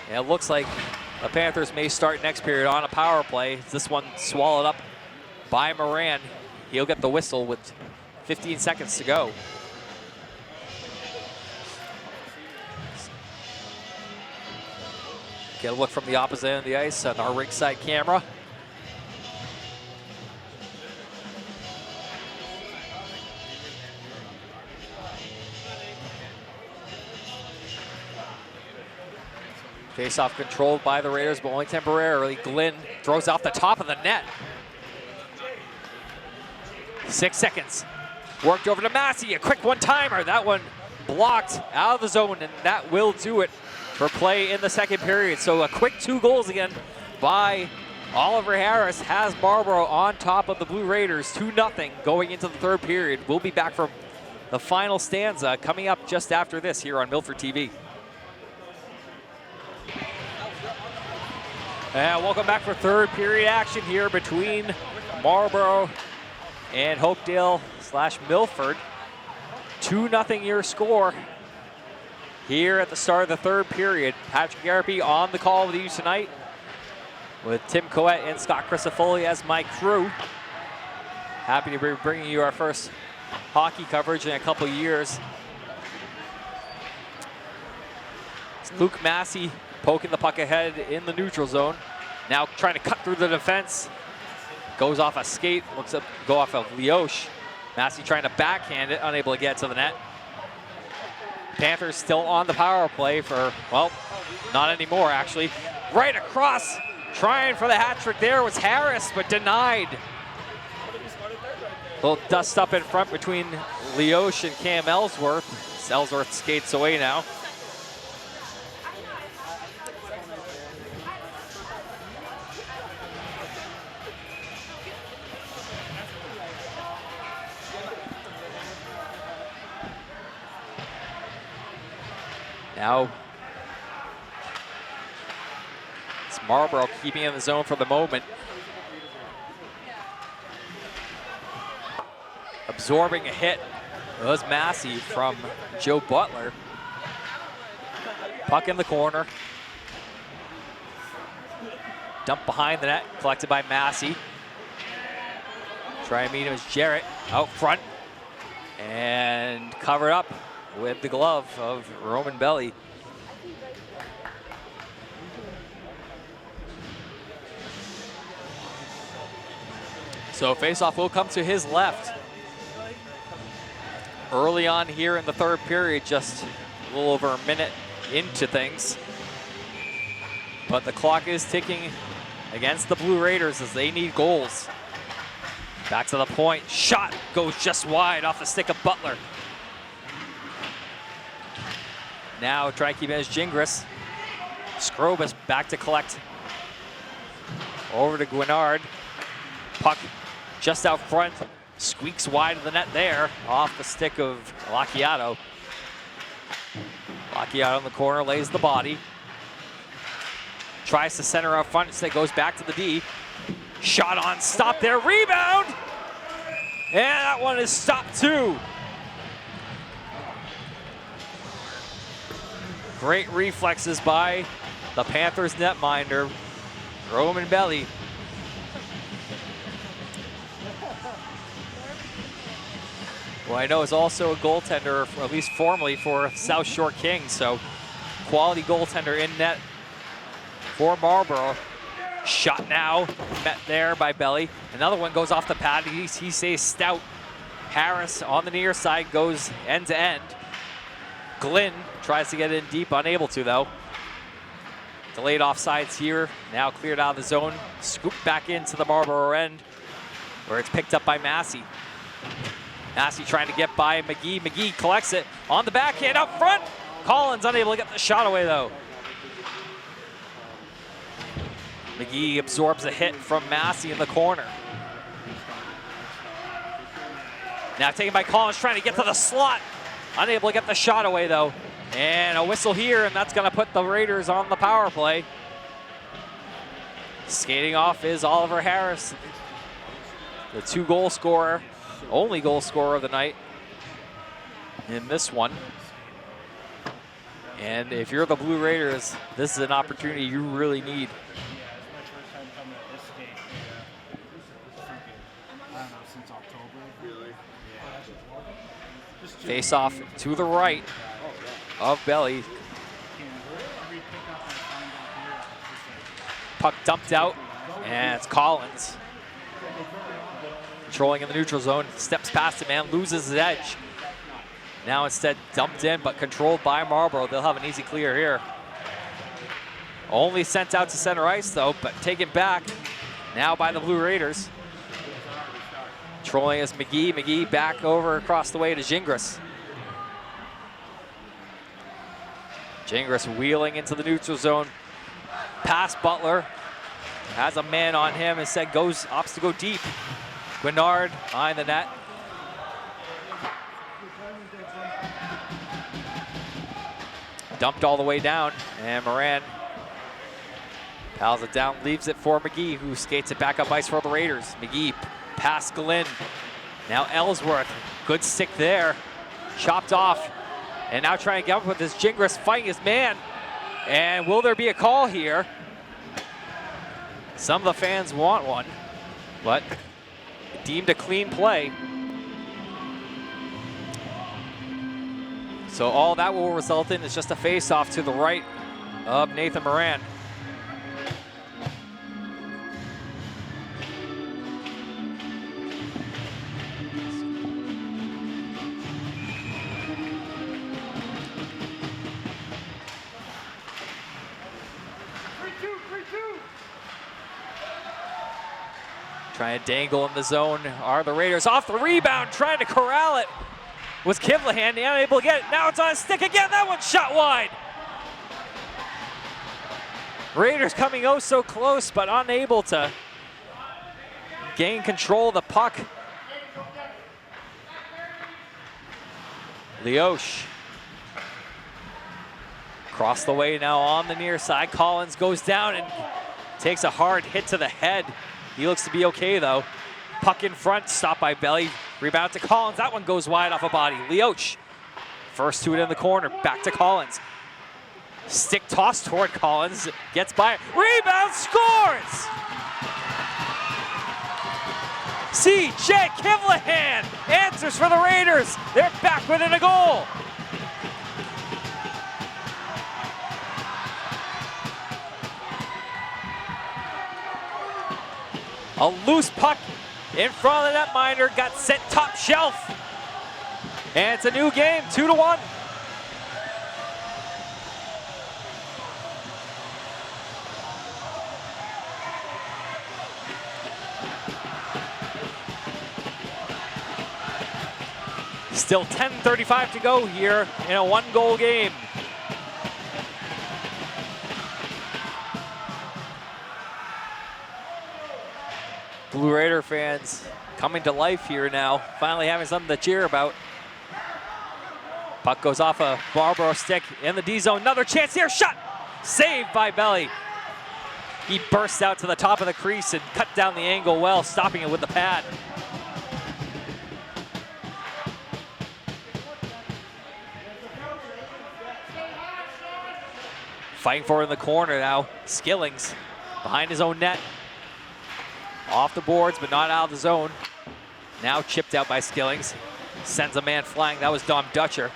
And it looks like the Panthers may start next period on a power play. This one swallowed up by Moran. He'll get the whistle with 15 seconds to go. Get a look from the opposite end of the ice on our ringside camera. Face-off controlled by the Raiders, but only temporarily. Glynn throws off the top of the net. 6 seconds. Worked over to Massey, a quick one-timer. That one blocked out of the zone, and that will do it for play in the second period. So a quick 2 goals again by Oliver Harris has Marlborough on top of the Blue Raiders, 2-0 going into the third period. We'll be back from the final stanza coming up just after this here on Milford TV. And welcome back for third period action here between Marlborough and Hopedale/Milford. 2-0 your score here at the start of the third period. Patrick Garapi on the call with you tonight with Tim Coette and Scott Crisafulli as my crew. Happy to be bringing you our first hockey coverage in a couple of years. It's Luke Massey poking the puck ahead in the neutral zone. Now trying to cut through the defense. Goes off a skate, looks up, go off of Leosh. Massey trying to backhand it, unable to get to the net. Panthers still on the power play for, well, not anymore actually. Right across, trying for the hat trick there was Harris, but denied. A little dust up in front between Leosh and Cam Ellsworth. Ellsworth skates away now. Now, it's Marlborough keeping in the zone for the moment. Absorbing a hit was Massey from Joe Butler. Puck in the corner. Dump behind the net, collected by Massey. Try and meet him as Jarrett out front. And covered up with the glove of Roman Belly. So faceoff will come to his left. Early on here in the third period, just a little over a minute into things. But the clock is ticking against the Blue Raiders as they need goals. Back to the point, shot goes just wide off the stick of Butler. Now try to keep it as Gingras. Scrobus back to collect. Over to Guinard. Puck just out front. Squeaks wide of the net there. Off the stick of Lacchiato. Lacchiato in the corner, lays the body. Tries to center out front, instead goes back to the D. Shot on, stop there, rebound! And that one is stopped too. Great reflexes by the Panthers netminder, Roman Belly. Well, I know is also a goaltender, or at least formerly for South Shore Kings, so quality goaltender in net for Marlborough. Shot now, met there by Belly. Another one goes off the pad, he stays stout. Harris on the near side goes end to end. Glynn tries to get in deep, unable to though. Delayed offsides here, now cleared out of the zone, scooped back into the Marlborough end, where it's picked up by Massey. Massey trying to get by McGee. McGee collects it on the backhand up front. Collins unable to get the shot away though. McGee absorbs a hit from Massey in the corner. Now taken by Collins, trying to get to the slot. Unable to get the shot away though. And a whistle here, and that's gonna put the Raiders on the power play. Skating off is Oliver Harris, the 2-goal scorer, only goal scorer of the night in this one. And if you're the Blue Raiders, this is an opportunity you really need. Face off to the right of Belly. Puck dumped out, and it's Collins. Controlling in the neutral zone, steps past him and loses his edge. Now instead dumped in, but controlled by Marlborough. They'll have an easy clear here. Only sent out to center ice though, but taken back now by the Blue Raiders. Controlling is McGee. McGee back over across the way to Gingras. Gingras wheeling into the neutral zone. Past Butler. Has a man on him. Instead opts to go deep. Guinard behind the net. Dumped all the way down, and Moran pals it down, leaves it for McGee, who skates it back up ice for the Raiders. McGee past Glenn. Now Ellsworth, good stick there, chopped off, and now trying to get up with this Gingras fighting his man. And will there be a call here? Some of the fans want one, but deemed a clean play. So all that will result in is just a face-off to the right of Nathan Moran. Trying to dangle in the zone are the Raiders. Off the rebound, trying to corral it was Kivlahan, unable to get it. Now it's on his stick again. That one's shot wide. Raiders coming oh so close, but unable to gain control of the puck. Leosh. Across the way now on the near side. Collins goes down and takes a hard hit to the head. He looks to be okay though. Puck in front, stopped by Belly. Rebound to Collins. That one goes wide off a body. Leoch. First to it in the corner. Back to Collins. Stick toss toward Collins. Gets by it. Rebound, scores! C.J. Kivlahan answers for the Raiders. They're back within a goal. A loose puck in front of the netminder, got sent top shelf. And it's a new game, 2-1. Still 10:35 to go here in a 1-goal game. Blue Raider fans coming to life here now, finally having something to cheer about. Puck goes off a Marlborough stick in the D zone. Another chance here, shot! Saved by Belly. He bursts out to the top of the crease and cut down the angle well, stopping it with the pad. Fighting for it in the corner now, Skillings behind his own net. Off the boards, but not out of the zone. Now chipped out by Skillings. Sends a man flying. That was Dom Dutcher.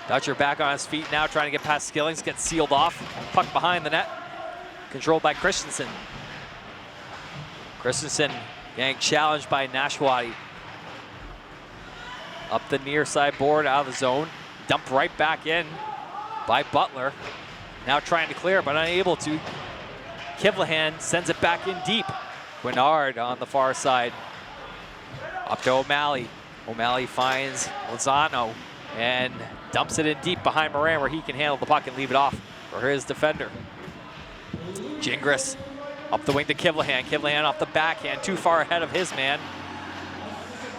Dutcher back on his feet now, trying to get past Skillings. Gets sealed off. Puck behind the net. Controlled by Christensen. Christensen getting challenged by Nashwati. Up the near side board, out of the zone. Dumped right back in by Butler. Now trying to clear, but unable to. Kivlahan sends it back in deep. Guinard on the far side. Up to O'Malley. O'Malley finds Lozano and dumps it in deep behind Moran where he can handle the puck and leave it off for his defender. Gingras up the wing to Kivlahan. Kivlahan off the backhand, too far ahead of his man.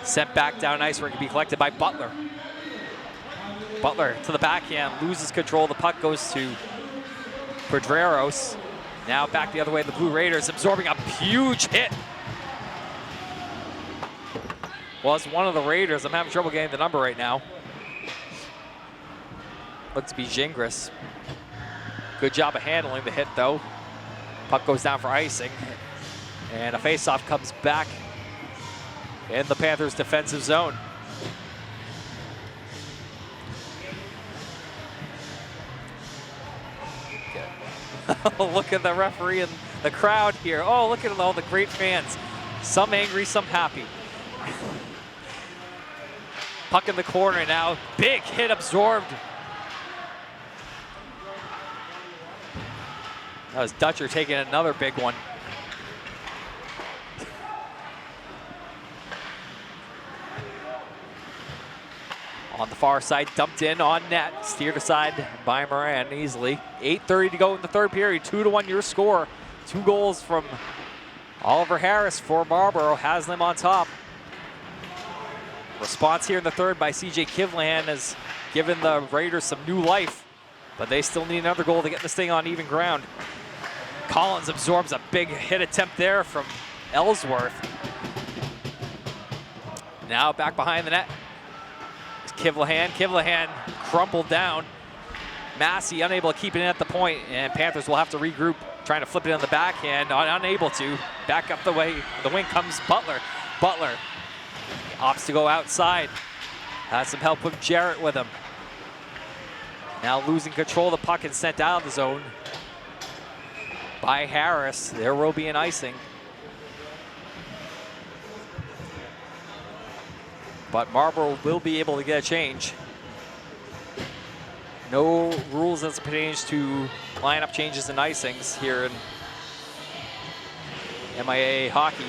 Sent back down ice where it can be collected by Butler. Butler to the backhand, loses control. The puck goes to Pedreros. Now back the other way, the Blue Raiders absorbing a huge hit. Was one of the Raiders. I'm having trouble getting the number right now. Looks to be Gingras. Good job of handling the hit though. Puck goes down for icing. And a faceoff comes back in the Panthers' defensive zone. Look at the referee and the crowd here. Oh, look at all the great fans. Some angry, some happy. Puck in the corner now. Big hit absorbed. That was Dutcher taking another big one. On the far side, dumped in on net, steered aside by Moran easily. 8:30 to go in the third period, 2-1 your score. 2 goals from Oliver Harris for Marlborough, has them on top. Response here in the third by CJ Kivlahan has given the Raiders some new life, but they still need another goal to get this thing on even ground. Collins absorbs a big hit attempt there from Ellsworth. Now back behind the net. Kivlahan. Kivlahan crumpled down. Massey unable to keep it in at the point, and Panthers will have to regroup, trying to flip it on the backhand, unable to. Back up the way, the wing comes Butler. Butler opts to go outside. Has some help with Jarrett with him. Now losing control of the puck and sent out of the zone by Harris. There will be an icing. But Marlborough will be able to get a change. No rules as it pertains to lineup changes and icings here in MIA hockey.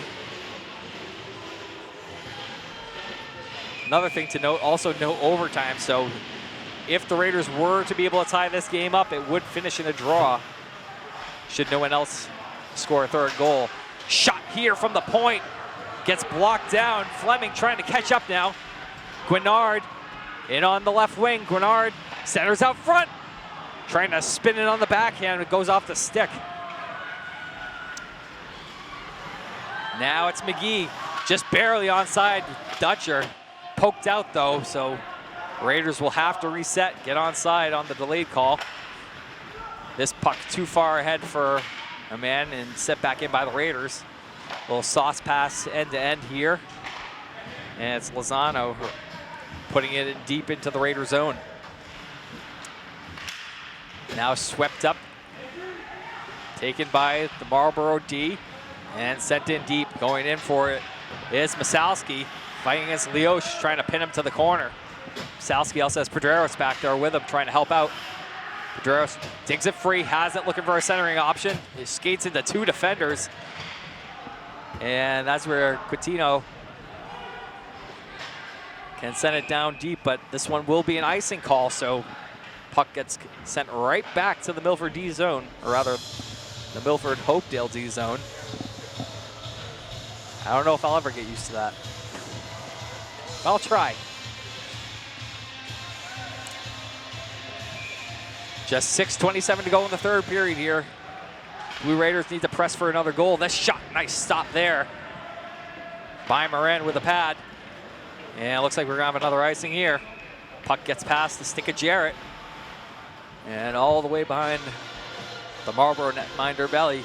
Another thing to note, also no overtime. So if the Raiders were to be able to tie this game up, it would finish in a draw should no one else score a third goal. Shot here from the point. Gets blocked down. Fleming trying to catch up now. Guinard in on the left wing. Guinard centers out front. Trying to spin it on the backhand. It goes off the stick. Now it's McGee. Just barely onside. Dutcher poked out though, so Raiders will have to reset, get onside on the delayed call. This puck too far ahead for a man and set back in by the Raiders. Little sauce pass end to end here. And it's Lozano putting it in deep into the Raider zone. Now swept up. Taken by the Marlborough D and sent in deep. Going in for it is Masalski fighting against Leosh, trying to pin him to the corner. Masalski also has Pedreros back there with him, trying to help out. Pedreros digs it free, has it, looking for a centering option. He skates into 2 defenders. And that's where Coutinho can send it down deep, but this one will be an icing call, so puck gets sent right back to the Milford D zone, or rather the Milford-Hopedale D zone. I don't know if I'll ever get used to that. I'll try. Just 6:27 to go in the third period here. Blue Raiders need to press for another goal. This shot, nice stop there by Moran with a pad. And it looks like we're gonna have another icing here. Puck gets past the stick of Jarrett. And all the way behind the Marlborough netminder belly.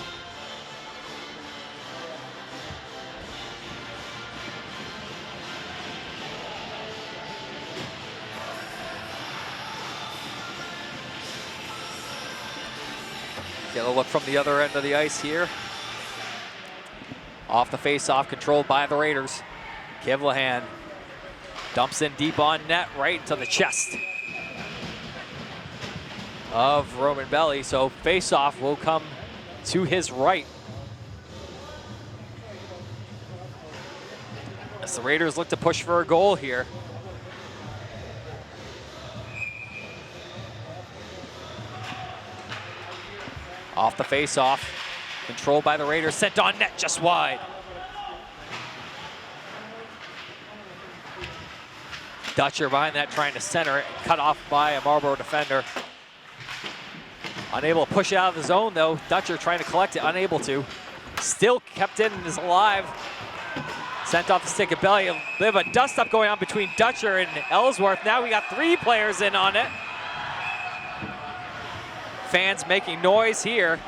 Get a look from the other end of the ice here. Off the face-off, controlled by the Raiders. Kivlahan dumps in deep on net, right to the chest of Roman Belly. So face-off will come to his right. As the Raiders look to push for a goal here. Off the face-off, controlled by the Raiders, sent on net just wide. Dutcher behind that, trying to center it, cut off by a Marlborough defender. Unable to push it out of the zone though. Dutcher trying to collect it, unable to. Still kept in and is alive. Sent off the stick of Belly. A bit of a dust-up going on between Dutcher and Ellsworth. Now we got 3 players in on it. Fans making noise here.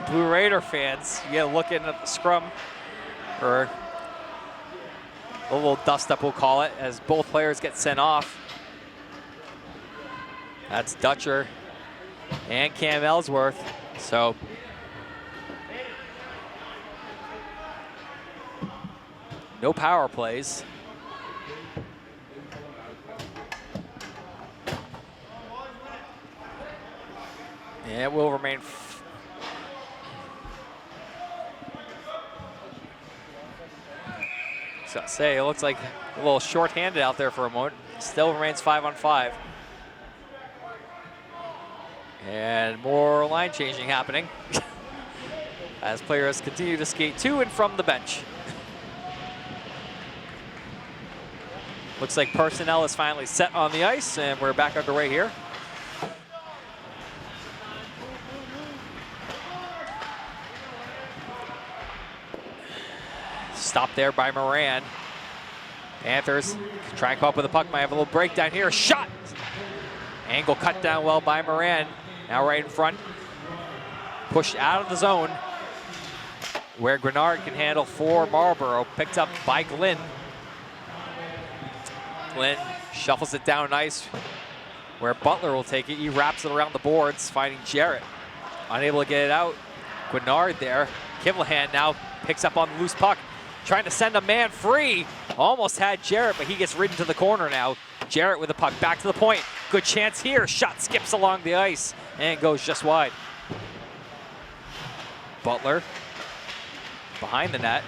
Blue Raider fans, you gotta look in at the scrum, or a little dust-up we'll call it, as both players get sent off. That's Dutcher and Cam Ellsworth. So no power plays. And it will remain. So say it looks like a little short-handed out there for a moment. Still remains 5-on-5. And more line changing happening as players continue to skate to and from the bench. Looks like personnel is finally set on the ice, and we're back underway here. Stopped there by Moran. Panthers try and come up with the puck. Might have a little breakdown here. Shot! Angle cut down well by Moran. Now right in front. Pushed out of the zone where Grenard can handle for Marlborough. Picked up by Glynn. Glynn shuffles it down nice where Butler will take it. He wraps it around the boards, finding Jarrett. Unable to get it out. Grenard there. Kivlehan now picks up on the loose puck. Trying to send a man free. Almost had Jarrett, but he gets ridden to the corner now. Jarrett with the puck back to the point. Good chance here. Shot skips along the ice and goes just wide. Butler behind the net.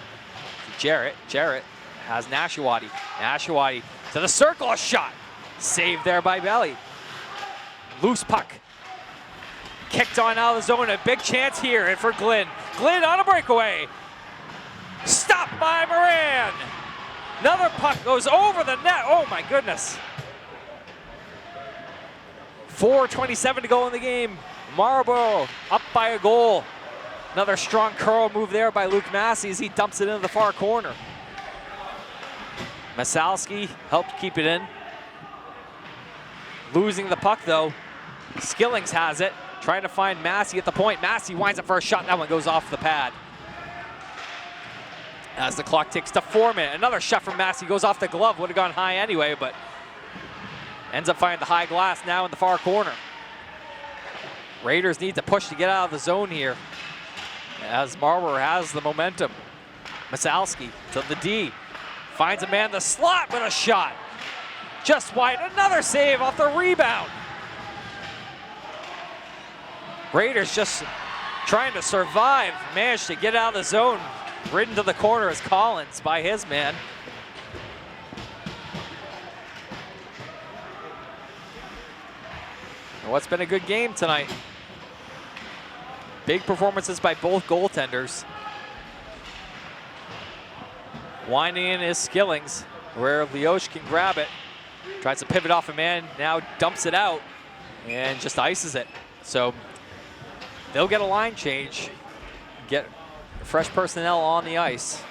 Jarrett. Jarrett has Nashawati. Nashawati to the circle. A shot. Saved there by Belly. Loose puck. Kicked on out of the zone. A big chance here and for Glynn. Glynn on a breakaway. Stopped by Moran. Another puck goes over the net. Oh my goodness. 4:27 to go in the game. Marlborough up by a goal. Another strong curl move there by Luke Massey as he dumps it into the far corner. Masalski helped keep it in. Losing the puck though. Skillings has it. Trying to find Massey at the point. Massey winds up for a shot. That one goes off the pad. As the clock ticks to 4 minutes. Another shot from Massey goes off the glove. Would have gone high anyway, but ends up finding the high glass now in the far corner. Raiders need to push to get out of the zone here as Marlborough has the momentum. Masalski to the D. Finds a man in the slot with a shot. Just wide. Another save off the rebound. Raiders just trying to survive. Managed to get out of the zone. Ridden to the corner is Collins by his man. What's been a good game tonight. Big performances by both goaltenders. Winding in is Skillings, where Leosh can grab it. Tries to pivot off a man, now dumps it out and just ices it. So they'll get a line change, get fresh personnel on the ice.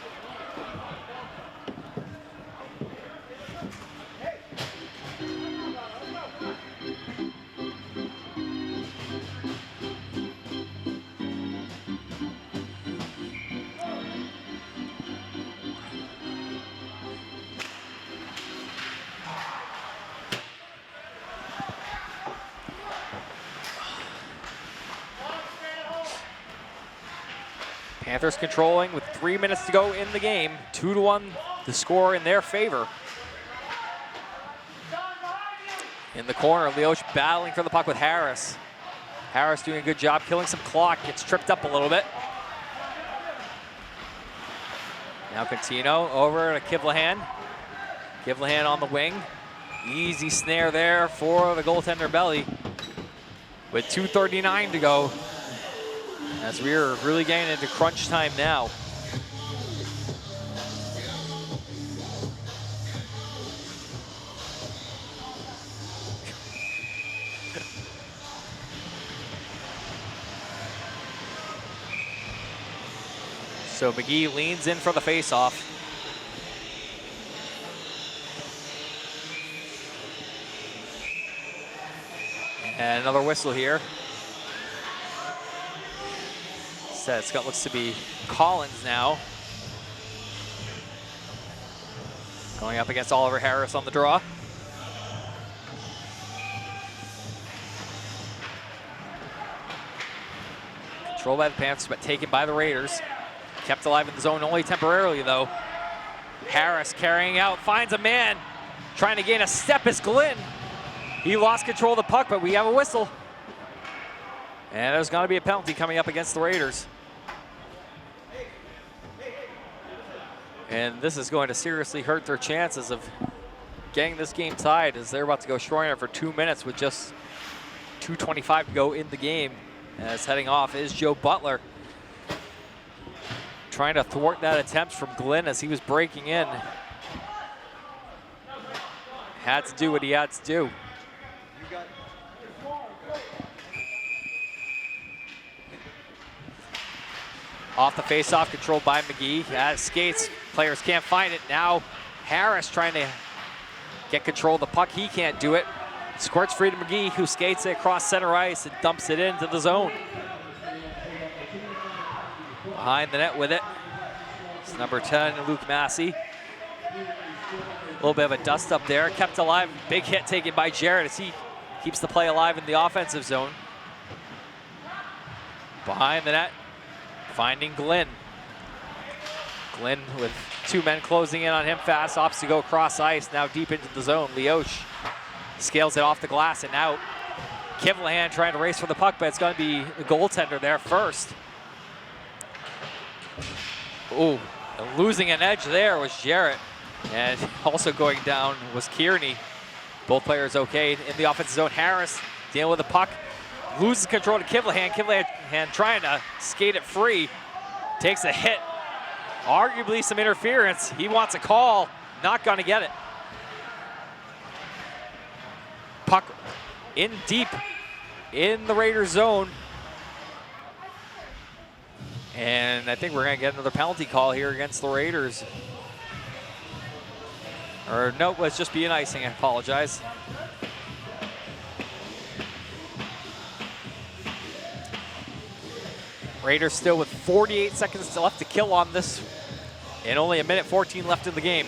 Panthers controlling with 3 minutes to go in the game. 2-1 the score in their favor. In the corner, Leoch battling for the puck with Harris. Harris doing a good job killing some clock, gets tripped up a little bit. Now Contino over to Kivlahan. Kivlahan on the wing. Easy snare there for the goaltender Belly. With 2:39 to go, as we're really getting into crunch time now. So McGee leans in for the faceoff. And another whistle here. Says it looks to be Collins now. Going up against Oliver Harris on the draw. Controlled by the Panthers, but taken by the Raiders. Kept alive in the zone only temporarily, though. Harris carrying out, finds a man. Trying to gain a step is Glenn. He lost control of the puck, but we have a whistle. And there's going to be a penalty coming up against the Raiders. And this is going to seriously hurt their chances of getting this game tied, as they're about to go Schroiner for 2 minutes with just 2:25 to go in the game. As heading off is Joe Butler, trying to thwart that attempt from Glenn as he was breaking in. Had to do what he had to do. Off the faceoff, controlled by McGee. As skates, players can't find it. Now Harris trying to get control of the puck. He can't do it. Squirts free to McGee, who skates it across center ice and dumps it into the zone. Behind the net with it, it's number 10, Luke Massey. A little bit of a dust up there, kept alive. Big hit taken by Jarrett as he keeps the play alive in the offensive zone. Behind the net, finding Glenn. Glenn with 2 men closing in on him fast, opts to go across ice, now deep into the zone. Leoch scales it off the glass and out. Kivlahan trying to race for the puck, but it's going to be the goaltender there first. Ooh, losing an edge there was Jarrett. And also going down was Kearney. Both players okay in the offensive zone. Harris dealing with the puck, loses control to Kivlahan. Kivlahan trying to skate it free, takes a hit. Arguably some interference. He wants a call, not gonna get it. Puck in deep in the Raiders zone. And I think we're gonna get another penalty call here against the Raiders. Or no, let's just be an icing, I apologize. Raiders still with 48 seconds left to kill on this, and only 1:14 left in the game.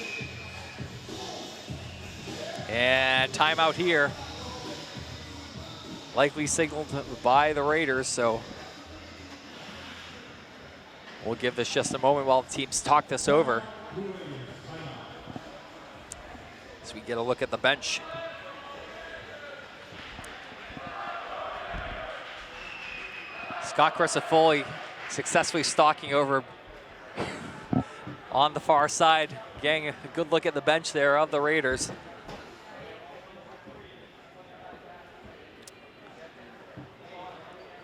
And timeout here. Likely signaled by the Raiders, so we'll give this just a moment while the teams talk this over. As we get a look at the bench. Scott Crisafulli successfully stalking over on the far side, getting a good look at the bench there of the Raiders.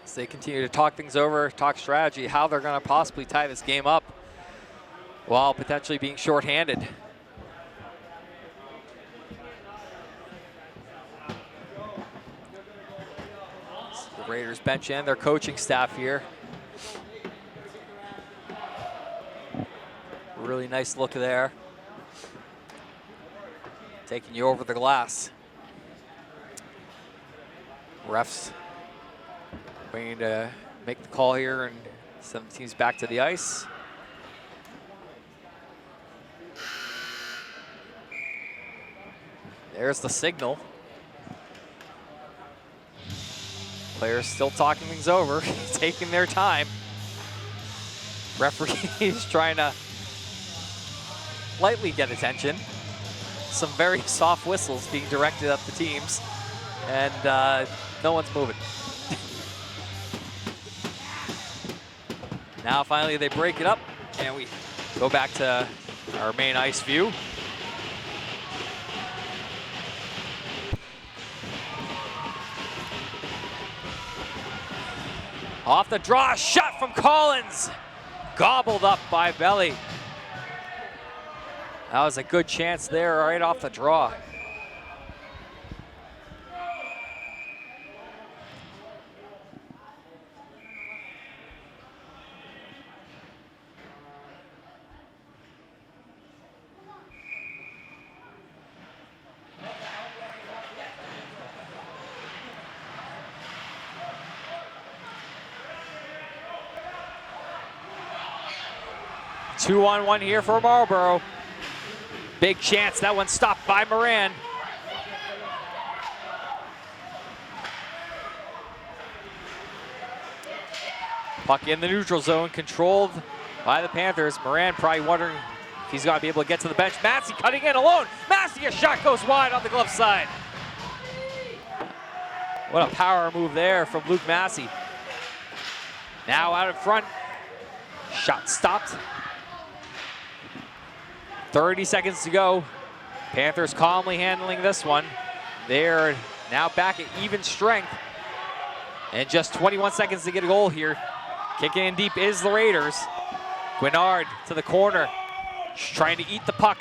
As they continue to talk things over, talk strategy, how they're going to possibly tie this game up while potentially being shorthanded. The Raiders bench and their coaching staff here. Really nice look there. Taking you over the glass. Refs waiting to make the call here and send the teams back to the ice. There's the signal. Players still talking things over, taking their time. Referees trying to lightly get attention. Some very soft whistles being directed at the teams. and no one's moving. Now finally they break it up, and we go back to our main ice view. Off the draw, shot from Collins. Gobbled up by Belly. That was a good chance there right off the draw. Two-on-one here for Marlborough. Big chance, that one stopped by Moran. Puck in the neutral zone, controlled by the Panthers. Moran probably wondering if he's gonna be able to get to the bench. Massey cutting in alone. Massey, a shot goes wide on the glove side. What a power move there from Luke Massey. Now out in front, shot stopped. 30 seconds to go. Panthers calmly handling this one. They're now back at even strength. And just 21 seconds to get a goal here. Kicking in deep is the Raiders. Guinard to the corner. Just trying to eat the puck.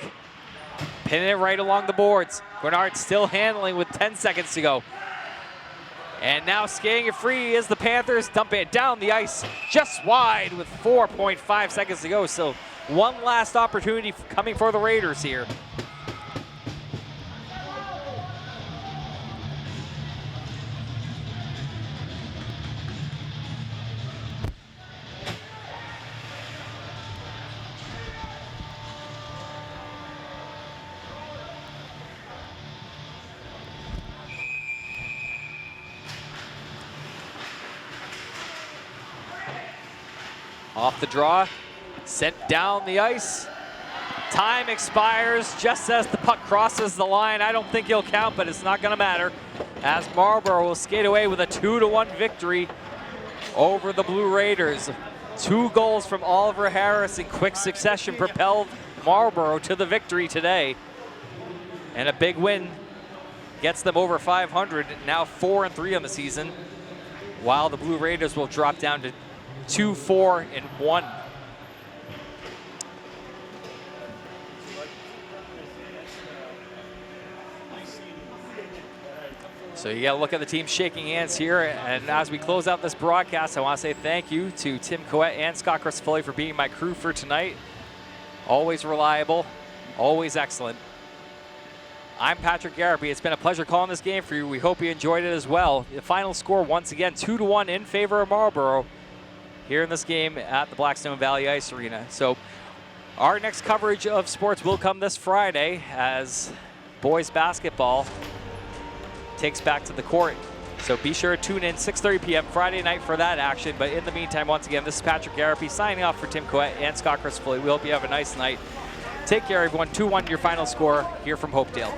Pinning it right along the boards. Guinard still handling with 10 seconds to go. And now skating it free is the Panthers. Dumping it down the ice just wide with 4.5 seconds to go. So one last opportunity coming for the Raiders here. Off the draw. Sent down the ice. Time expires just as the puck crosses the line. I don't think he'll count, but it's not going to matter, as Marlborough will skate away with a 2-1 victory over the Blue Raiders. 2 goals from Oliver Harris in quick succession propelled Marlborough to the victory today. And a big win gets them over 500, now 4-3 on the season, while the Blue Raiders will drop down to 2-4-1. So you got to look at the team shaking hands here. And as we close out this broadcast, I want to say thank you to Tim Coette and Scott Crisafulli for being my crew for tonight. Always reliable, always excellent. I'm Patrick Garapi. It's been a pleasure calling this game for you. We hope you enjoyed it as well. The final score, once again, 2-1 in favor of Marlborough here in this game at the Blackstone Valley Ice Arena. So our next coverage of sports will come this Friday as boys basketball takes back to the court. So be sure to tune in 6:30 p.m. Friday night for that action. But in the meantime, once again, this is Patrick Garapi signing off for Tim Coette and Scott Crisafulli. We hope you have a nice night. Take care, everyone. 2-1 your final score here from Hopedale.